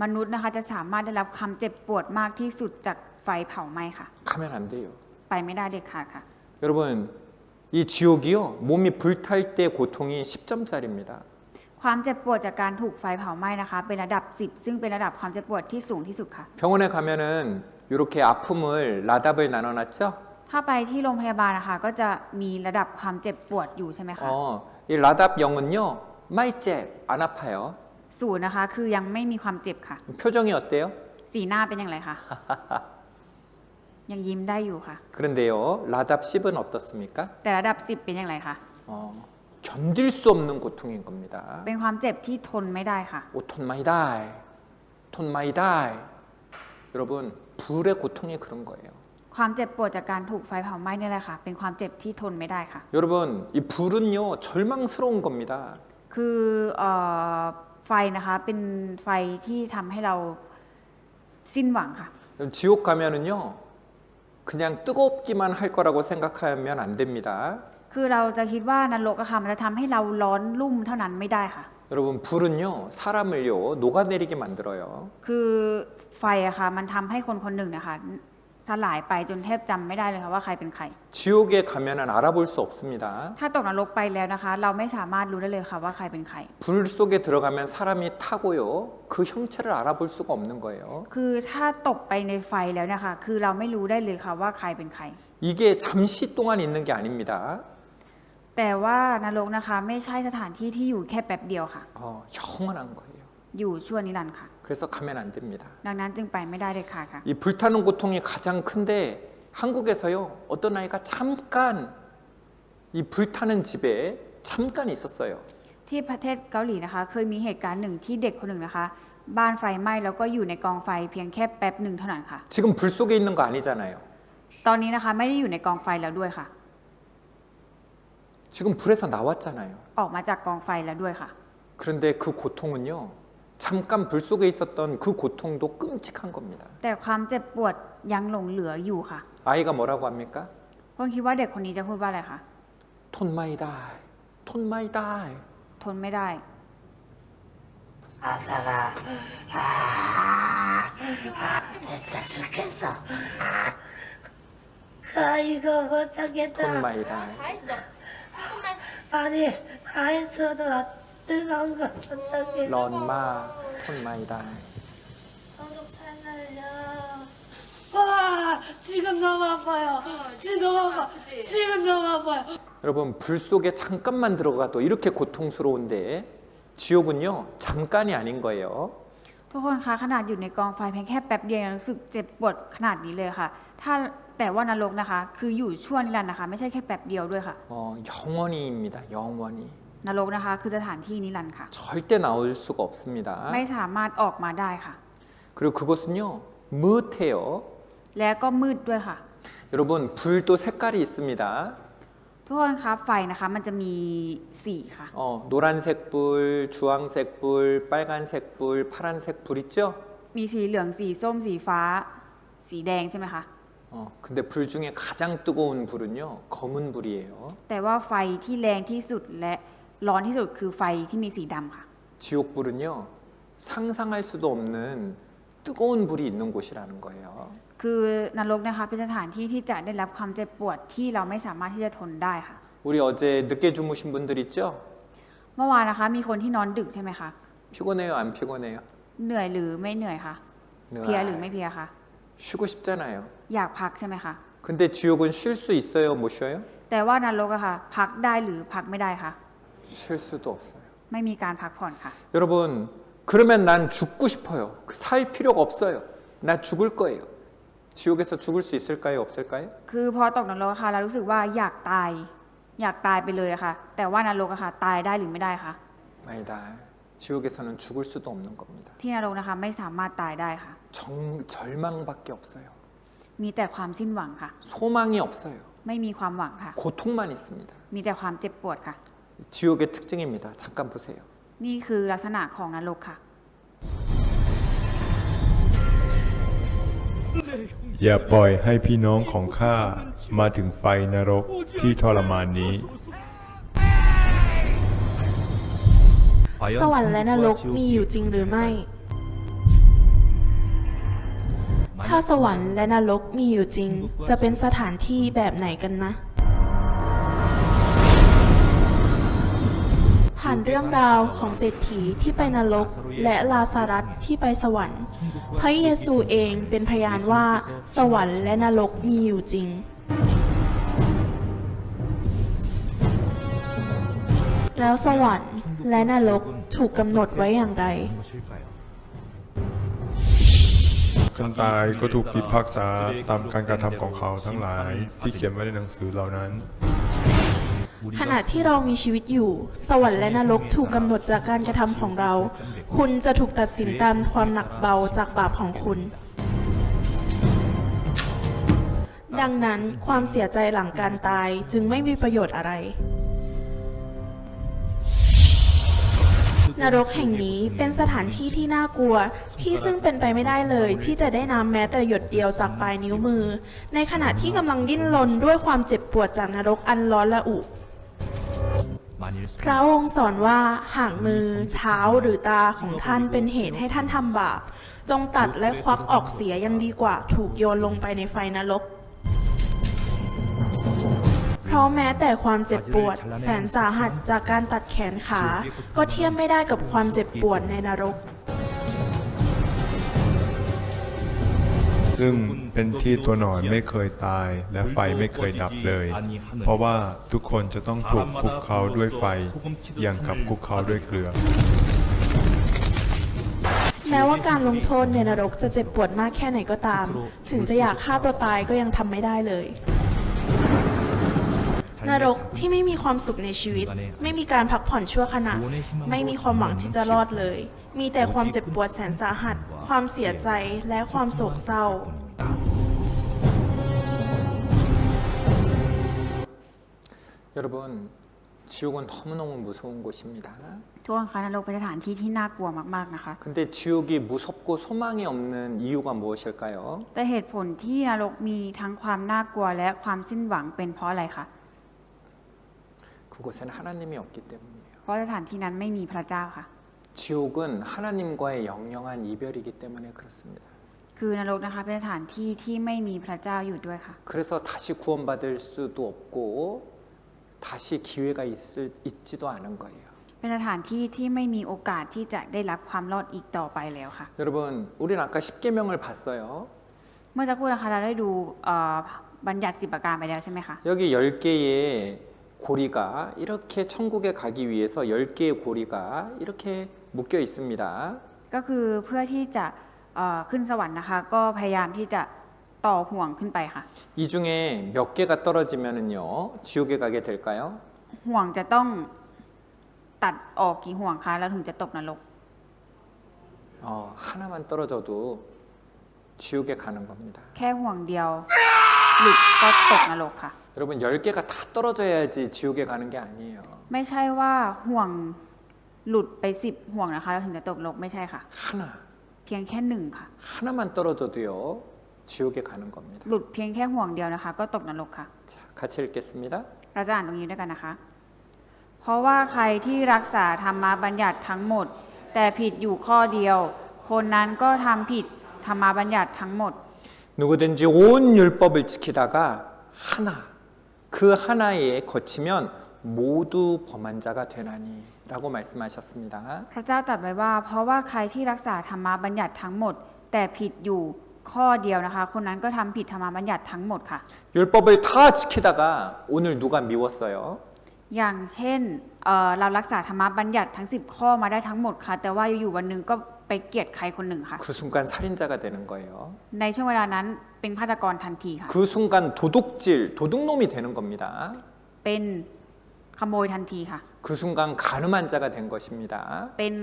มนุษย์นะคะจะสามารถได้รับความเจ็บปวดมากที่สุดจากไฟเผาไหม้ค่ะ 가면 안 돼요. ไปไม่ได้เด็ดขาดค่ะ 여러분, 이 지옥이요, 몸이 불탈 때 고통이 10점짜리입니다. ความเจ็บปวดจากการถูกไฟเผาไหม้นะคะเป็นระดับ 10 ซึ่งเป็นระดับความเจ็บปวดที่สูงที่สุดค่ะ 병원에 가면은 이렇게 아픔을 라답을 나눠놨죠? ถ้าไปที่โรงพยาบาลนะคะก็จะมีระดับความเจ็บปวดอยู่ใช่ไหมคะ 이 라답 0은요, 마이잽 안 아파요. ศูนย์นะคะคือยังไม่มีความเจ็บค่ะ 표정이 어때요? สีหน้าเป็นอย่างไรคะ ยังยิ้มได้อยู่ค่ะ 그런데요, 라답 10은 어떻습니까? แต่ระดับ 10 เป็นอย่างไรคะ 견딜 수 없는 고통인 겁니다. เป็นความเจ็บที่ทนไม่ได้ค่ะ 오톤 마이다이, 톤 마이다이. 여러분, 불의 고통이 그런 거예요. ความเจ็บปวดจากการถูกไฟเผาไหม้นี่แหละค่ะเป็นความเจ็บที่ทนไม่ได้ค่ะ 여러분, 이 불은요, 절망스러운 겁니다. คือไฟนะคะเป็นไฟที่ทำให้เราสิ้นหวังค่ะ 지옥 가면은요, 그냥 뜨겁기만 할 거라고 생각하면 안 됩니다. คือเราจะคิดว่านรกอะค่ะมันจะทำให้เราร้อนรุ่มเท่านั้นไม่ได้ค่ะ 여러분, 불은요, 사람을요, 녹아내리게 만들어요. คือไฟอะค่ะมันทำให้คนคนหนึ่งนะคะสลายไปจนแทบจำไม่ได้เลยค่ะว่าใครเป็นใคร 지옥에 가면은 알아볼 수 없습니다. ถ้าตกนรกไปแล้วนะคะ เราไม่สามารถรู้ได้เลยค่ะว่าใครเป็นใคร 불 속에 들어가면 사람이 타고요, 그 형체를 알아볼 수가 없는 거예요. คือถ้าตกไปในไฟแล้วนะคะคือเราไม่รู้ได้เลยค่ะว่าใครเป็นใคร 이게 잠시 동안 있는 게 아닙니다. แต่ว่านรกนะคะไม่ใช่สถานที่ที่อยู่แค่แป๊บเดียวค่ะ 영원한 거예요. อยู่ชั่วนิรันดร์ค่ะ 그래서 가면 안 됩니다. ดังนั้นจึงไปไม่ได้เด็ดขาดค่ะ 이 불타는 고통이 가장 큰데 한국에서요, 어떤 아이가 잠깐 이 불타는 집에 잠깐 있었어요. ที่ประเทศเกาหลีนะคะเคยมีเหตุการณ์หนึ่งที่เด็กคนหนึ่งนะคะ บ้านไฟไหม้แล้วก็อยู่ในกองไฟเพียงแค่แป๊บหนึ่งเท่านั้นค่ะ 지금 불 속에 있는 거 아니잖아요. ตอนนี้นะคะไม่ได้อยู่ในกองไฟแล้วด้วยค่ะ 지금 불에서 나왔잖아요. ออกมาจากกองไฟแล้วด้วยค่ะ 그런데 그 고통은요, 잠깐 불 속에 있었던 그 고통도 끔찍한 겁니다. แต่ความเจ็บปวดยังหลงเหลืออยู่ค่ะ 아이가 뭐라고 합니까? คนคิดว่าเด็กคนนี้จะพูดว่าอะไรคะ 톤 마이다이, 톤 마이다이. ทนไม่ได้ 아빠가 진짜 죽겠어. 이거 못 참겠다. 톤 마이다이. 아니 다했어도 뜨거운 거 어떡해. 런마, 톤 마이다이. 소독 살살려. 와 지금 너무 아파요. 지금 너무 아파. 지금 너무 아파요. 여러분, 불 속에 잠깐만 들어가도 이렇게 고통스러운데 지옥은요, 잠깐이 아닌 거예요. ทุกคนคะขนาดอยู่ในกองไฟเพียงแค่แป๊บเดียวยังรู้สึกเจ็บปวดขนาดนี้เลยค่ะ แต่ว่านรกนะคะคืออยู่ชั่วนิรันดร์นะคะไม่ใช่แค่แป๊บเดียวด้วยค่ะ 영원히입니다. 영원히. นรกนะคะคือสถานที่นิรันดร์ค่ะ 절대 나올 수가 없습니다. ไม่สามารถออกมาได้ค่ะ 그리고 그것은요, 무해요. และก็มืดด้วยค่ะ 여러분, 불도 색깔이 있습니다. ทุกคนคะไฟนะคะมันจะมีสีค่ะ 노란색 불, 주황색 불, 빨간색 불, 파란색 불 있죠? มีสีเหลืองสีส้มสีฟ้า สีแดงใช่ไหมคะ 근데 불 중에 가장 뜨거운 불은요, 검은 불이에요. แต่ว่าไฟที่แรงที่สุดและร้อนที่สุดคือไฟที่มีสีดำค่ะ 지옥 불은요, 상상할 수도 없는 뜨거운 불이 있는 곳이라는 거예요. คือนรกนะคะเป็นสถานที่ที่จะได้รับความเจ็บปวดที่เราไม่สามารถที่จะทนได้ค่ะ 우리 어제 늦게 주무신 분들 있죠? เมื่อวานนะคะมีคนที่นอนดึกใช่ไหมคะ 피곤해요, 안 피곤해요? เหนื่อยหรือไม่เหนื่อยคะเพลียหรือไม่เพลียคะ 쉬고 싶잖아요. อยากพักใช่ไหมคะ 근데 지옥은 쉴 수 있어요, 못 쉬어요? แต่ว่านรกอะค่ะพักได้หรือพักไม่ได้คะ 쉴 수도 없어요. ไม่มีการพักผ่อนค่ะ 여러분, 그러면 난 죽고 싶어요. 살 필요가 없어요. 나 죽을 거예요. 지옥에서 죽을 수 있을까요, 없을까요? คือพอตกนรกอะค่ะเรารู้สึกว่าอยากตายไปเลยอะค่ะ แต่ว่านรกอะค่ะตายได้หรือไม่ได้คะ 아니다. 지옥에서는 죽을 수도 없는 겁니다. ที่นรกนะคะไม่สามารถตายได้ค่ะ 절망밖에 없어요. มีแต่ความสิ้นหวังค่ะ 소망이 없어요. ไม่มีความหวังค่ะ 고통만 있습니다. มีแต่ความเจ็บปวดค่ะ 지옥의 특징입니다. 잠깐 보세요. นี่คือลักษณะของนรกค่ะ 내 형 อย่าปล่อยให้พี่น้องของข้ามาถึงไฟนรกที่ทรมานนี้ สวรรค์และนรกมีอยู่จริงหรือไม่ ถ้าสวรรค์และนรกมีอยู่จริง จะเป็นสถานที่แบบไหนกันนะ ผ่านเรื่องราวของเศรษฐีที่ไปนรกและลาซารัสที่ไปสวรรค์ พระเยซูเองเป็นพยานว่าสวรรค์และนรกมีอยู่จริง แล้วสวรรค์และนรกถูกกำหนดไว้อย่างไร คนตายก็ถูกพิพากษาตามการกระทำของเขาทั้งหลายที่เขียนไว้ในหนังสือเหล่านั้น ขณะที่เรามีชีวิตอยู่ สวรรค์และนรกถูกกำหนดจากการกระทำของเรา คุณจะถูกตัดสินตามความหนักเบาจากบาปของคุณ ดังนั้นความเสียใจหลังการตายจึงไม่มีประโยชน์อะไร นรกแห่งนี้เป็นสถานที่ที่น่ากลัวที่ซึ่งเป็นไปไม่ได้เลยที่จะได้น้ำแม้แต่หยดเดียวจากปลายนิ้วมือ ในขณะที่กำลังดิ้นรนด้วยความเจ็บปวดจากนรกอันร้อนระอุ พระองค์สอนว่าหากมือเท้าหรือตาของท่านเป็นเหตุให้ท่านทำบาปจงตัดและควักออกเสียยังดีกว่าถูกโยนลงไปในไฟนรก เพราะแม้แต่ความเจ็บปวดแสนสาหัสจากการตัดแขนขา ก็เทียบไม่ได้กับความเจ็บปวดในนรก ซึ่งเป็นที่ตัวหนอนไม่เคยตายและไฟไม่เคยดับเลย เพราะว่าทุกคนจะต้องถูกคลุกเคล้าด้วยไฟอย่างกับคลุกเคล้าด้วยเกลือ แม้ว่าการลงโทษในนรกจะเจ็บปวดมากแค่ไหนก็ตาม ถึงจะอยากฆ่าตัวตายก็ยังทำไม่ได้เลย นรกที่ไม่มีความสุขในชีวิต ไม่มีการพักผ่อนชั่วขณะ ไม่มีความหวังที่จะรอดเลย มีแต่ความเจ็บปวดแสนสาหัส ความเสียใจและความโศกเศร้า 여러분, 지옥은 너무너무 무서운 곳입니다. ทุกคนคะนรกเป็นสถานที่ที่น่ากลัวมากๆนะคะ 근데 지옥이 무섭고 소망이 없는 이유가 무엇일까요? แต่เหตุผลที่นรกมีทั้งความน่ากลัวและความสิ้นหวังเป็นเพราะอะไรคะ 그곳엔 하나님이 없기 때문이에요. เพราะสถานที่นั้นไม่มีพระเจ้าค่ะ 지옥은 하나님과의 영영한 이별이기 때문에 그렇습니다. คือนรกนะคะเป็นสถานที่ที่ไม่มีพระเจ้าอยู่ด้วยค่ะ 그래서 다시 구원받을 수도 없고 다시 기회가 있지도 않은 거예요. เป็นสถานที่ที่ไม่มีโอกาสที่จะได้รับความรอดอีกต่อไปแล้วค่ะ 여러분, 우리는 아까 10계명을 봤어요. เมื่อสักครู่นะคะเราได้ดูบัญญัติ10ประการไปแล้วใช่ไหมคะ 여기 10개의 고리가 이렇게 천국에 가기 위해서 10개의 고리가 이렇게 묶여 있습니다. ก็คือเพื่อที่จะขึ้นสวรรค์นะคะ ก็พยายามที่จะต่อห่วงขึ้นไปค่ะ 이 중에 몇 개가 떨어지면은요 지옥에 가게 될까요? ห่วงจะต้องตัดออกกี่ห่วงคะแล้วถึงจะตกนรก 하나만 떨어져도 지옥에 가는 겁니다. แค่ห่วงเดียวหลุดก็ตกนรกค่ะ 여러분 10개가 다 떨어져야지 지옥에 가는 게 아니에요. ไม่ใช่ว่าห่วงหลุดไป10ห่วงนะคะแล้วถึงจะตกนรกไม่ใช่ค่ะ 하나, เพียงแค่หนึ่งค่ะ 하나만 떨어져도요 지옥에 가는 겁니다. หลุดเพียงแค่ห่วงเดียวนะคะ ก็ตกนรกค่ะ 자, 같이 읽겠습니다. เราจะอ่านตรงนี้ด้วยกันนะคะ เพราะว่าใครที่รักษาธรรมบัญญัติทั้งหมด แต่ผิดอยู่ข้อเดียว คนนั้นก็ทำผิดธรรมบัญญัติทั้งหมด 누구든지 온 율법을 지키다가 하나, 그 하나에 거치면 모두 범한 자가 되나니 라고 말씀하셨습니다. พระเจ้าตรัสไว้ว่า เพราะว่าใครที่รักษาธรรมบัญญัติทั้งหมด แต่ผิดอยู่ข้อเดียวนะคะ คนนั้นก็ทำผิดธรรมบัญญัติทั้งหมดค่ะ 율법을 다 지키다가 오늘 누가 미웠어요? อย่างเช่นเรารักษาธรรมบัญญัติทั้ง10ข้อมาได้ทั้งหมดค่ะ แต่ว่าอยู่ๆวันหนึ่งก็ไปเกลียดใครคนหนึ่งค่ะ 그 순간 살인자가 되는 거예요. ในช่วงเวลานั้นเป็นฆาตกรทันทีค่ะ 그 순간 도둑질, 도둑놈이 되는 겁니다. เป็นขโมยทันทีค่ะ 그 순간 가늠한 자가 된 것입니다. เป็น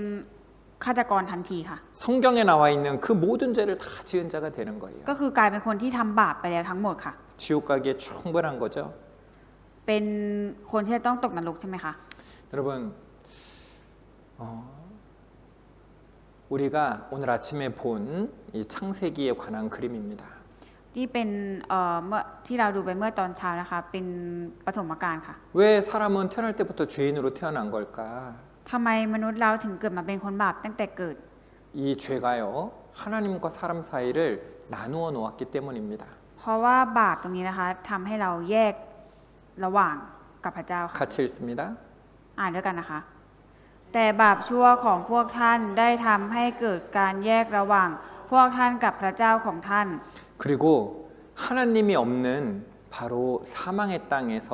ฆาตกรทันทีค่ะ 성경에 나와 있는 그 모든 죄를 다 지은 자가 되는 거예요. ก็คือกลายเป็นคนที่ทำบาปไปแล้วทั้งหมดค่ะ 지옥 가기에 충분한 거죠. เป็นคนที่จะต้องตกนรกใช่ไหมคะ 여러분, 우리가 오늘 아침에 본 이 창세기에 관한 그림입니다. ที่เป็นเมื่อที่เราดูไปเมื่อตอนเช้านะคะเป็นปฐมกาลค่ะ 왜 사람은 태어날 때부터 죄인으로 태어난 걸까? ทำไมมนุษย์เราถึงเกิดมาเป็นคนบาปตั้งแต่เกิด 이 죄가요 하나님과 사람 사이를 나누어 놓았기 때문입니다. เพราะว่าบาปตรงนี้นะคะทำให้เราแยกระหว่างกับพระเจ้าค่ะ 같이 읽습니다. อ่านด้วยกันนะคะ แต่บาปชั่วของพวกท่านได้ทำให้เกิดการแยกระหว่างพวกท่านกับพระเจ้าของท่าน 그리고 하나님이 없는 바로 사망의 땅에서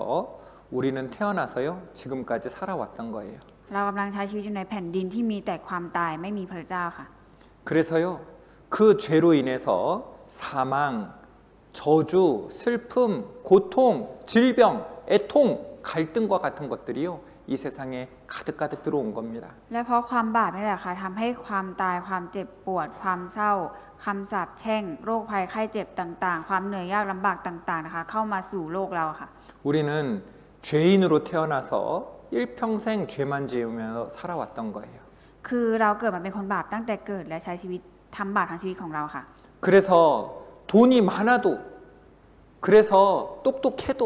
우리는 태어나서요 지금까지 살아왔던 거예요. เรากำลังใช้ชีวิตอยู่ในแผ่นดินที่มีแต่ความตายไม่มีพระเจ้าค่ะ 그래서요 그 죄로 인해서 사망, 저주, 슬픔, 고통, 질병, 애통, 갈등과 같은 것들이요 이 세상에 가득가득 들어온 겁니다. และเพราะความบาปนี่แหละค่ะทำให้ความตายความเจ็บปวด ความเศร้าคำสาปแช่ง โรคภัยไข้เจ็บต่างๆ ความเหนื่อยยากลำบากต่างๆนะคะเข้ามาสู่โลกเราค่ะ 우리는 죄인으로 태어나서 일평생 죄만 지으면서 살아왔던 거예요. คือเราเกิดมาเป็นคนบาปตั้งแต่เกิดและใช้ชีวิตทำบาปทั้งชีวิตของเราค่ะ 그래서 돈이 많아도 그래서 똑똑해도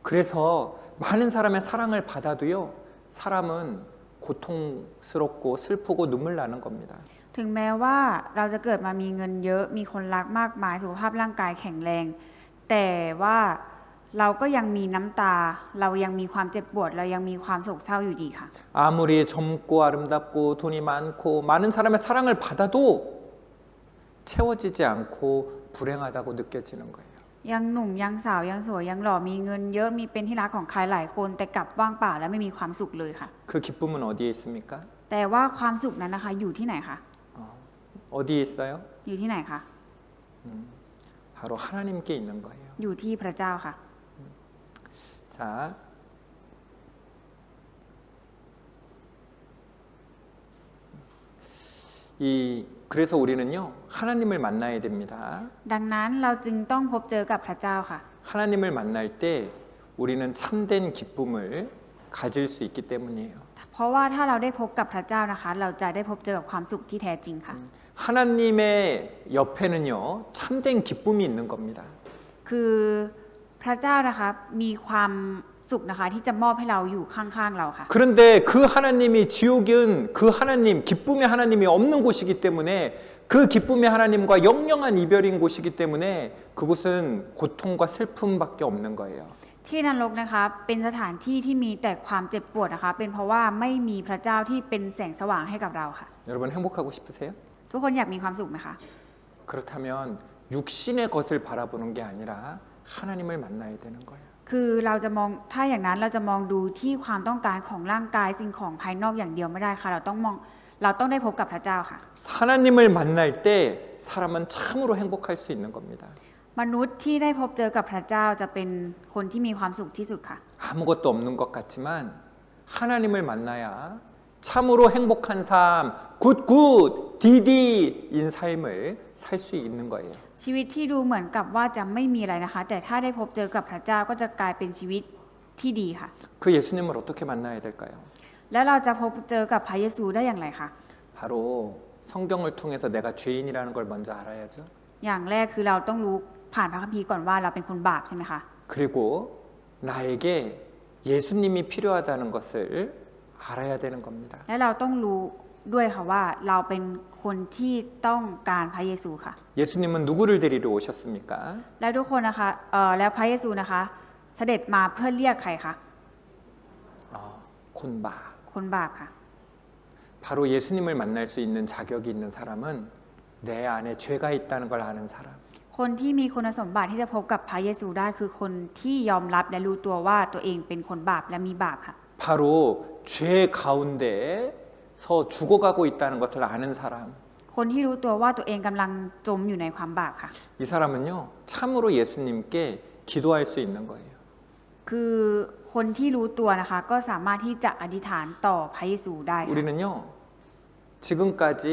그래서 많은 사람의 사랑을 받아도요 사람은 고통스럽고 슬프고 눈물 나는 겁니다. ถึงแม้ว่าเราจะเกิดมามีเงินเยอะมีคนรักมากมายสุขภาพร่างกายแข็งแรง แต่ว่าเราก็ยังมีน้ำตา เรายังมีความเจ็บปวด เรายังมีความโศกเศร้าอยู่ดีค่ะ 아무리 젊고 아름답고 돈이 많고 많은 사람의 사랑을 받아도 채워지지 않고 불행하다고 느껴지는 거예요. ยังหนุ่มยังสาวยังสวยยังหล่อมีเงินเยอะมีเป็นที่รักของใครหลายคน แต่กลับว่างเปล่าและไม่มีความสุขเลยค่ะ 그 기쁨은 어디에 있습니까? แต่ว่าความสุขนั้นนะคะอยู่ที่ไหนคะ 어디에 있어요? อยู่ที่ไหนคะ 바로 하나님께 있는 거예요. อยู่ที่พระเจ้าค่ะ 자, 그래서 우리는요 하나님을 만나야 됩니다. ดังนั้นเราจึงต้องพบเจอกับพระเจ้าค่ะ 하나님을 만날 때 우리는 참된 기쁨을 가질 수 있기 때문이에요. เพราะว่าถ้าเราได้พบกับพระเจ้านะคะ เราจะได้พบเจอกับความสุขที่แท้จริงค่ะ 하나님의 옆에는요 참된 기쁨이 있는 겁니다. คือพระเจ้านะคะมีความสุขนะคะที่จะมอบให้เราอยู่ข้างๆเราค่ะ 그런데 그 하나님이 지옥은 그 하나님 기쁨의 하나님이 없는 곳이기 때문에 그 기쁨의 하나님과 영영한 이별인 곳이기 때문에 그곳은 고통과 슬픔밖에 없는 거예요. ที่นรกนะคะเป็นสถานที่ที่มีแต่ความเจ็บปวดนะคะ เป็นเพราะว่าไม่มีพระเจ้าที่เป็นแสงสว่างให้กับเราค่ะ 여러분 행복하고 싶으세요? ทุกคนอยากมีความสุขไหมคะ 그렇다면 육신의 것을 바라보는 게 아니라 하나님을 만나야 되는 거예요. คือเราจะมองถ้าอย่างนั้นเราจะมองดูที่ความต้องการของร่างกายสิ่งของภายนอกอย่างเดียวไม่ได้ค่ะ เราต้องได้พบกับพระเจ้าค่ะ 하나님을 만날 때 사람은 참으로 행복할 수 있는 겁니다. มนุษย์ที่ได้พบเจอกับพระเจ้าจะเป็นคนที่มีความสุขที่สุดค่ะ 아무것도 없는 것 같지만 하나님을 만나야 참으로 행복한 삶, 굿굿, 디디인 삶을 살 수 있는 거예요. ชีวิตที่ดูเหมือนกับว่าจะไม่มีอะไรนะคะ แต่ถ้าได้พบเจอกับพระเจ้าก็จะกลายเป็นชีวิตที่ดีค่ะ 그 예수님을 어떻게 만나야 될까요? แล้วเราจะพบเจอกับพระเยซูได้อย่างไรคะ 바로 성경을 통해서 내가 죄인이라는 걸 먼저 알아야죠. อย่างแรกคือเราต้องรู้ผ่านพระคัมภีร์ก่อนว่าเราเป็นคนบาปใช่ไหมคะ 그리고 나에게 예수님이 필요하다는 것을 알아야 되는 겁니다. และเราต้องรู้ด้วยค่ะว่าเราเป็นคนที่ต้องการพระเยซูค่ะ 예수님은 누구를 데리러 오셨습니까? แล้วทุกคนนะคะแล้วพระเยซูนะคะ เสด็จมาเพื่อเรียกใครคะ 곤바. คนบาปค่ะ 바로 예수님을 만날 수 있는 자격이 있는 사람은 내 안에 죄가 있다는 걸 아는 사람. คนที่มีคุณสมบัติที่จะพบกับพระเยซูได้คือคนที่ยอมรับและรู้ตัวว่าตัวเองเป็นคนบาปและมีบาปค่ะ 바로 죄 가운데서 죽어가고 있다는 것을 아는 사람. คนที่รู้ตัวว่าตัวเองกำลังจมอยู่ในความบาปค่ะ 이 사람은요 참으로 예수님께 기도할 수 있는 거예요. คือคนที่รู้ตัวนะคะก็สามารถที่จะอธิษฐานต่อพระเยซูได้ค่ะ 우리는요 지금까지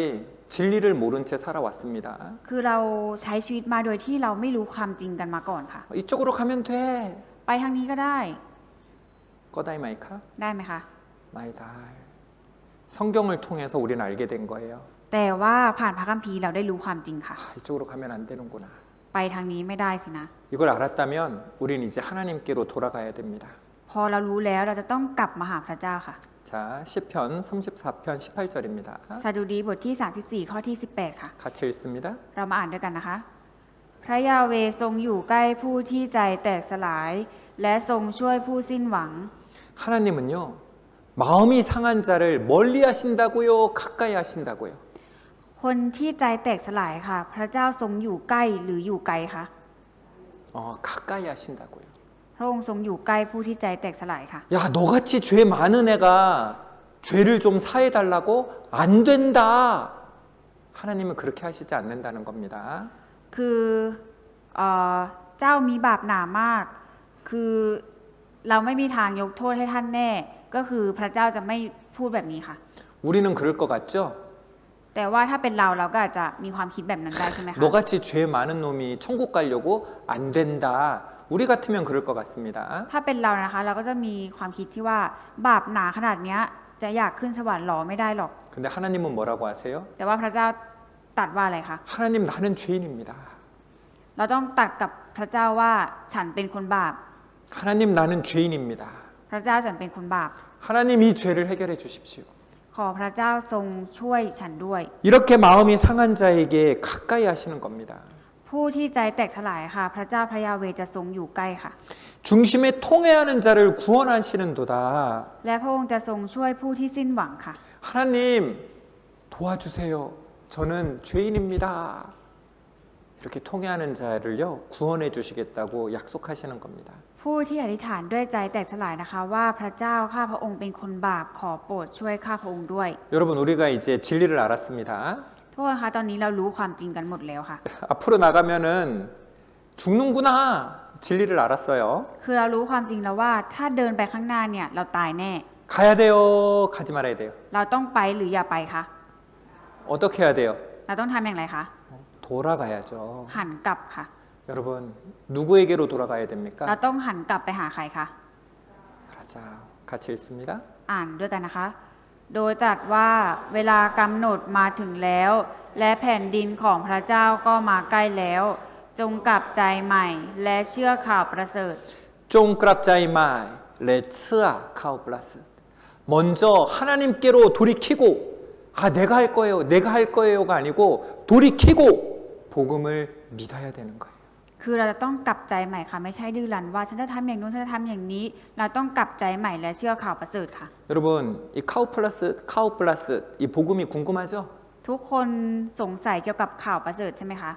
진리를 모른 채 살아왔습니다. คือเราใช้ชีวิตมาโดยที่เราไม่รู้ความจริงกันมาก่อนค่ะ 이쪽으로 가면 돼. ไปทางนี้ก็ได้ 꺼다이 마이카? ได้ไหมคะ 마이다. 성경을 통해서 우리는 알게 된 거예요. แต่ว่าผ่านพระคัมภีร์เราได้รู้ความจริงค่ะ 이쪽으로 가면 안 되는구나. ไปทางนี้ไม่ได้สินะ 이걸 알았다면 우리는 이제 하나님께로 돌아가야 됩니다. พอเรารู้แล้วเราจะต้องกลับมาหาพระเจ้าค่ะ 자, 시편 34편 18절입니다. สดุดีบทที่ 34 ข้อที่ 18 ค่ะ 같이 읽습니다. เรามาอ่านด้วยกันนะคะ พระยาเวห์ทรงอยู่ใกล้ผู้ที่ใจแตกสลาย และทรงช่วยผู้สิ้นหวัง 하나님은요, 마음이 상한 자를 멀리 하신다고요, 가까이 하신다고요. คนที่ใจแตกสลายค่ะ พระเจ้าทรงอยู่ใกล้หรืออยู่ไกลคะ 가까이 하신다고요. พระองค์ทรงอยู่ใกล้ผู้ที่ใจแตกสลายค่ะ 야, 너같이 죄 많은 애가 죄를 좀 사해달라고 안 된다. 하나님은 그렇게 하시지 않는다는 겁니다. คือเจ้ามีบาปหนามาก คือเราไม่มีทางยกโทษให้ท่านแน่ ก็คือพระเจ้าจะไม่พูดแบบนี้ค่ะ 우리는 그럴 것 같죠? แต่ว่าถ้าเป็นเราก็อาจจะมีความคิดแบบนั้นได้ใช่ไหมคะ 너같이 죄 많은 놈이 천국 가려고 안 된다. 우리 같으면 그럴 것 같습니다. ถ้าเป็นเรานะคะ เราก็จะมีความคิดที่ว่าบาปหนาขนาดเนี้ยจะอยากขึ้นสวรรค์หรอไม่ได้หรอก 근데 하나님은 뭐라고 하세요? แต่ว่าพระเจ้าตรัสว่าอะไรคะ 하나님 나는 죄인입니다. เราต้องตรัสกับพระเจ้าว่าฉันเป็นคนบาป 하나님 나는 죄인입니다. พระเจ้าฉันเป็นคนบาป 하나님 이 죄를 해결해 주십시오. ขอพระเจ้าทรงช่วยฉันด้วย 이렇게 마음이 상한 자에게 가까이 하시는 겁니다. ผู้ที่ใจแตกสลายค่ะ พระเจ้าพระยาเวห์จะทรงอยู่ใกล้ค่ะ 중심에 통해하는 자를 구원하시는도다. และพระองค์จะทรงช่วยผู้ที่สิ้นหวังค่ะ 하나님 도와주세요. 저는 죄인입니다. 이렇게 통해하는 자를요 구원해 주시겠다고 약속하시는 겁니다. ผู้ที่อธิษฐานด้วยใจแตกสลายนะคะ ว่าพระเจ้าข้าพระองค์เป็นคนบาปขอโปรดช่วยข้าพระองค์ด้วย 여러분 우리가 이제 진리를 알았습니다. ทุกคนคะตอนนี้เรารู้ความจริงกันหมดแล้วค่ะ 앞으로 나가면은 죽는구나. 진리를 알았어요. คือเรารู้ความจริงแล้วว่าถ้าเดินไปข้างหน้าเนี่ยเราตายแน่ 가야 돼요. 가지 말아야 돼요. เราต้องไปหรืออย่าไปคะ 어떻게 해야 돼요? เราต้องทำอย่างไรคะ 돌아가야죠. หันกลับค่ะ 여러분 누구에게로 돌아가야 됩니까? เราต้องหันกลับไปหาใครคะ 자, 같이 읽습니다. อ่านด้วยกันนะคะ โดยตรัสว่าเวลากำหนดมาถึงแล้ว และแผ่นดินของพระเจ้าก็มาใกล้แล้ว จงกลับใจใหม่และเชื่อข่าวประเสริฐ 쫑그랍자이마이 레츠아 카우플라스. 먼저 하나님께로 돌이키고 내가 할 거예요. 내가 할 거예요가 아니고 돌이키고 복음을 믿어야 되는 거예요. คือเราจะต้องกลับใจใหม่ค่ะ ไม่ใช่ดื้อรั้นว่าฉันจะทำอย่างนู้นฉันจะทำอย่างนี้ เราต้องกลับใจใหม่และเชื่อข่าวประเสริฐค่ะ 여러분 이 카우플라스 이 복음이 궁금하죠? ทุกคนสงสัยเกี่ยวกับข่าวประเสริฐใช่ไหมคะ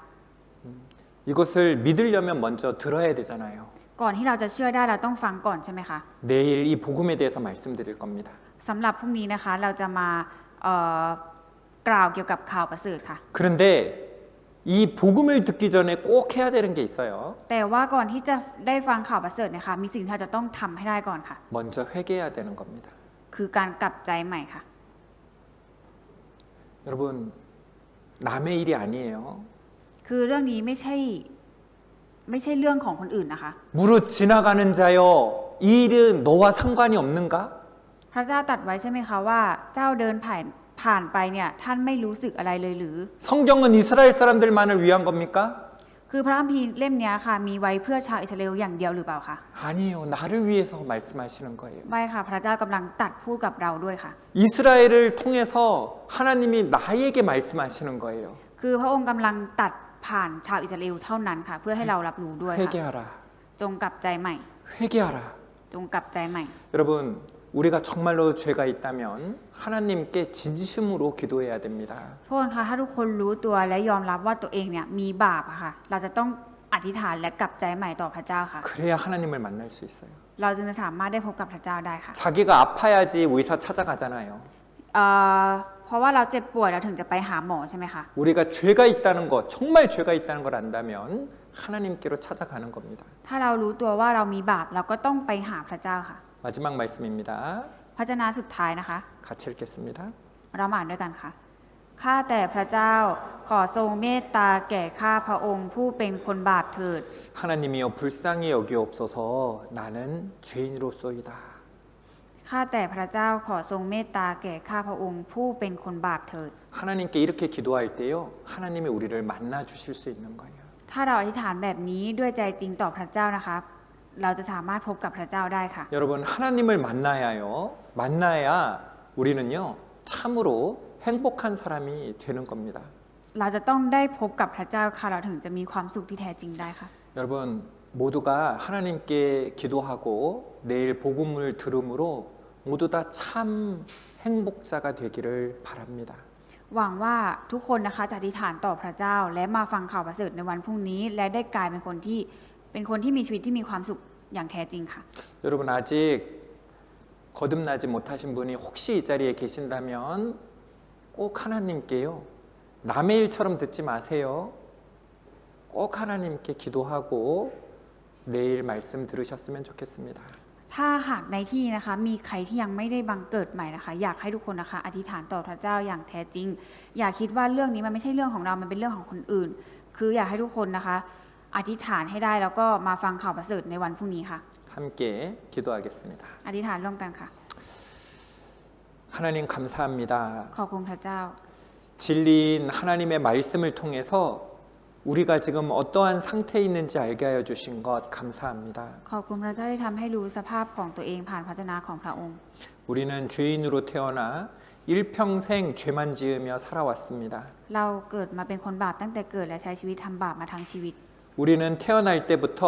이것을 믿으려면 먼저 들어야 되잖아요. ก่อนที่เราจะเชื่อได้เราต้องฟังก่อนใช่ไหมคะ 내일 이 복음에 대해서 말씀드릴 겁니다. สำหรับพรุ่งนี้นะคะเราจะมากล่าวเกี่ยวกับข่าวประเสริฐค่ะ 그런데 이 복음을 듣기 전에 꼭 해야 되는 게 있어요. แต่ว่าก่อนที่จะได้ฟังข่าวประเสริฐนะคะมีสิ่งที่เราจะต้องทำให้ได้ก่อนค่ะ 먼저 회개해야 되는 겁니다. คือการกลับใจใหม่ค่ะ 여러분 남의 일이 아니에요. คือเรื่องนี้ไม่ใช่เรื่องของคนอื่นนะคะ 무릇 지나가는 자여 이 일은 너와 상관이 없는가? พระเจ้าตรัสไว้ใช่ไหมคะว่าเจ้าเดินผ่านไปเนี่ยท่านไม่รู้สึกอะไรเลยหรือ 성경은 이스라엘 사람들만을 위한 겁니까? คือพระคัมภีร์เล่มนี้ค่ะมีไว้เพื่อชาวอิสราเอลอย่างเดียวหรือเปล่าคะ 아니에요. 나를 위해서 말씀하시는 거예요. ไม่ค่ะพระเจ้ากำลังตรัสพูดกับเราด้วยค่ะ 이스라엘을 통해서 하나님이 나에게 말씀하시는 거예요. คือพระองค์กำลังตรัสผ่านชาวอิสราเอลเท่านั้นค่ะ เพื่อให้เรารับรู้ด้วยค่ะ 회개하라. จงกลับใจใหม่ 회개하라. จงกลับใจใหม่ 여러분 우리가 정말로 죄가 있다면 하나님께 진심으로 기도해야 됩니다. ทุกคนคะถ้าทุกคนรู้ตัวและยอมรับว่าตัวเองเนี่ยมีบาปอะค่ะ เราจะต้องอธิษฐานและกลับใจใหม่ต่อพระเจ้าค่ะ 그래야 하나님을 만날 수 있어요. เราจึงจะสามารถได้พบกับพระเจ้าได้ค่ะ 자기가 아파야지 의사 찾아가잖아요. เพราะว่าเราเจ็บป่วยเราถึงจะไปหาหมอใช่ไหมคะ 우리가 죄가 있다는 거, 정말 죄가 있다는 걸 안다면 하나님께로 찾아가는 겁니다. ถ้าเรารู้ตัวว่าเรามีบาปเราก็ต้องไปหาพระเจ้าค่ะ 마지막 말씀입니다. พระเจ้าสุดท้ายนะคะ 같이 읽겠습니다. เรามาอ่านด้วยกันค่ะ ข้าแต่พระเจ้าขอทรงเมตตาแก่ข้าพระองค์ผู้เป็นคนบาปเถิด 하나님이여 불쌍히 여기옵소서 나는 죄인으로소이다. ข้าแต่พระเจ้าขอทรงเมตตาแก่ข้าพระองค์ผู้เป็นคนบาปเถิด 하나님께 이렇게 기도할 때요. 하나님이 우리를 만나 주실 수 있는 거예요. ถ้าเราอธิษฐานแบบนี้ด้วยใจจริงต่อพระเจ้านะคะเราจะสามารถพบกับพระเจ้าได้ค่ะ 여러분 하나님을 만나야 우리는요 참으로 행복한 사람이 되는 겁니다. เราจะต้องได้พบกับพระเจ้าค่ะเราถึงจะมีความสุขที่แท้จริงได้ค่ะ 여러분 모두가 하나님께 기도하고 내일 복음을 들음으로 모두 다 참 행복자가 되기를 바랍니다. หวังว่าทุกคนนะคะจะอธิษฐานต่อพระเจ้า และมาฟังข่าวประเสริฐในวันพรุ่งนี้ และได้กลายเป็นคนที่มีชีวิตที่มีความสุขอย่างแท้จริงค่ะ 여러분 아직 거듭나지 못하신 분이 혹시 이 자리에 계신다면 꼭 하나님께요 남의 일처럼 듣지 마세요. 꼭 하나님께 기도하고 내일 말씀 들으셨으면 좋겠습니다. ถ้าหากในที่นะคะมีใครที่ยังไม่ได้บังเกิดใหม่นะคะอยากให้ทุกคนนะคะอธิษฐานต่อพระเจ้าอย่างแท้จริง อย่าคิดว่าเรื่องนี้มันไม่ใช่เรื่องของเรามันเป็นเรื่องของคนอื่น คืออยากให้ทุกคนนะคะอธิษฐานให้ได้แล้วก็มาฟังข่าวประเสริฐในวันพรุ่งนี้ค่ะ 함께 기도하겠습니다. อธิษฐานร่วมกันค่ะ 하나님 감사합니다. ขอบคุณพระเจ้า 진리인 하나님의 말씀을 통해서 우리가 지금 어떠한 상태에 있는지 알게 하여 주신 것 감사합니다. ขอบคุณพระเจ้าที่ทำให้รู้สภาพของตัวเองผ่านพระวจนะของพระองค์ 우리는 죄인으로 태어나 일평생 죄만 지으며 살아왔습니다. เราเกิดมาเป็นคนบาปตั้งแต่เกิดและใช้ชีวิตทำบาปมาทั้งชีวิต 우리는 태어날 때부터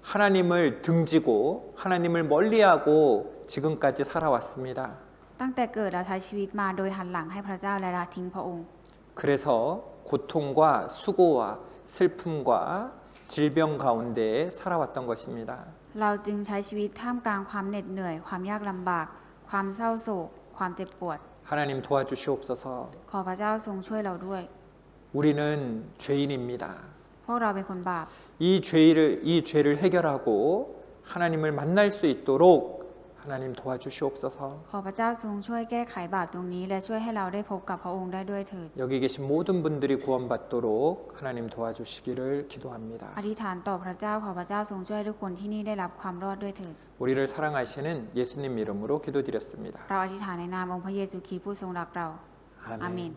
하나님을 등지고 하나님을 멀리하고 지금까지 살아왔습니다. ตั้งแต่เกิดเราใช้ชีวิตมาโดยหันหลังให้พระเจ้าและละทิ้งพระองค์ 그래서 고통과 수고와 슬픔과 질병 가운데 살아왔던 것입니다. เราจึงใช้ชีวิตท่ามกลางความเหน็ดเหนื่อย ความยากลำบาก ความเศร้าโศก ความเจ็บปวด 하나님 도와주시옵소서. ขอพระเจ้าทรงช่วยเราด้วย 우리는 죄인입니다. พวกเราเป็นคนบาป 이 죄를 해결하고 하나님을 만날 수 있도록 하나님 도와주시옵소서. ขอพระเจ้าทรงช่วยแก้ไขบาปตรงนี้ และช่วยให้เราได้พบกับพระองค์ได้ด้วยเถิด 여기 계신 모든 분들이 구원받도록 하나님 도와주시기를 기도합니다. อธิษฐานต่อพระเจ้าขอพระเจ้าทรงช่วยให้ทุกคนที่นี่ได้รับความรอดด้วยเถิด 우리를 사랑하시는 예수님 이름으로 기도드렸습니다. เราอธิษฐานในนามองค์พระเยซูคริสต์ผู้ทรงรักเรา อาเมน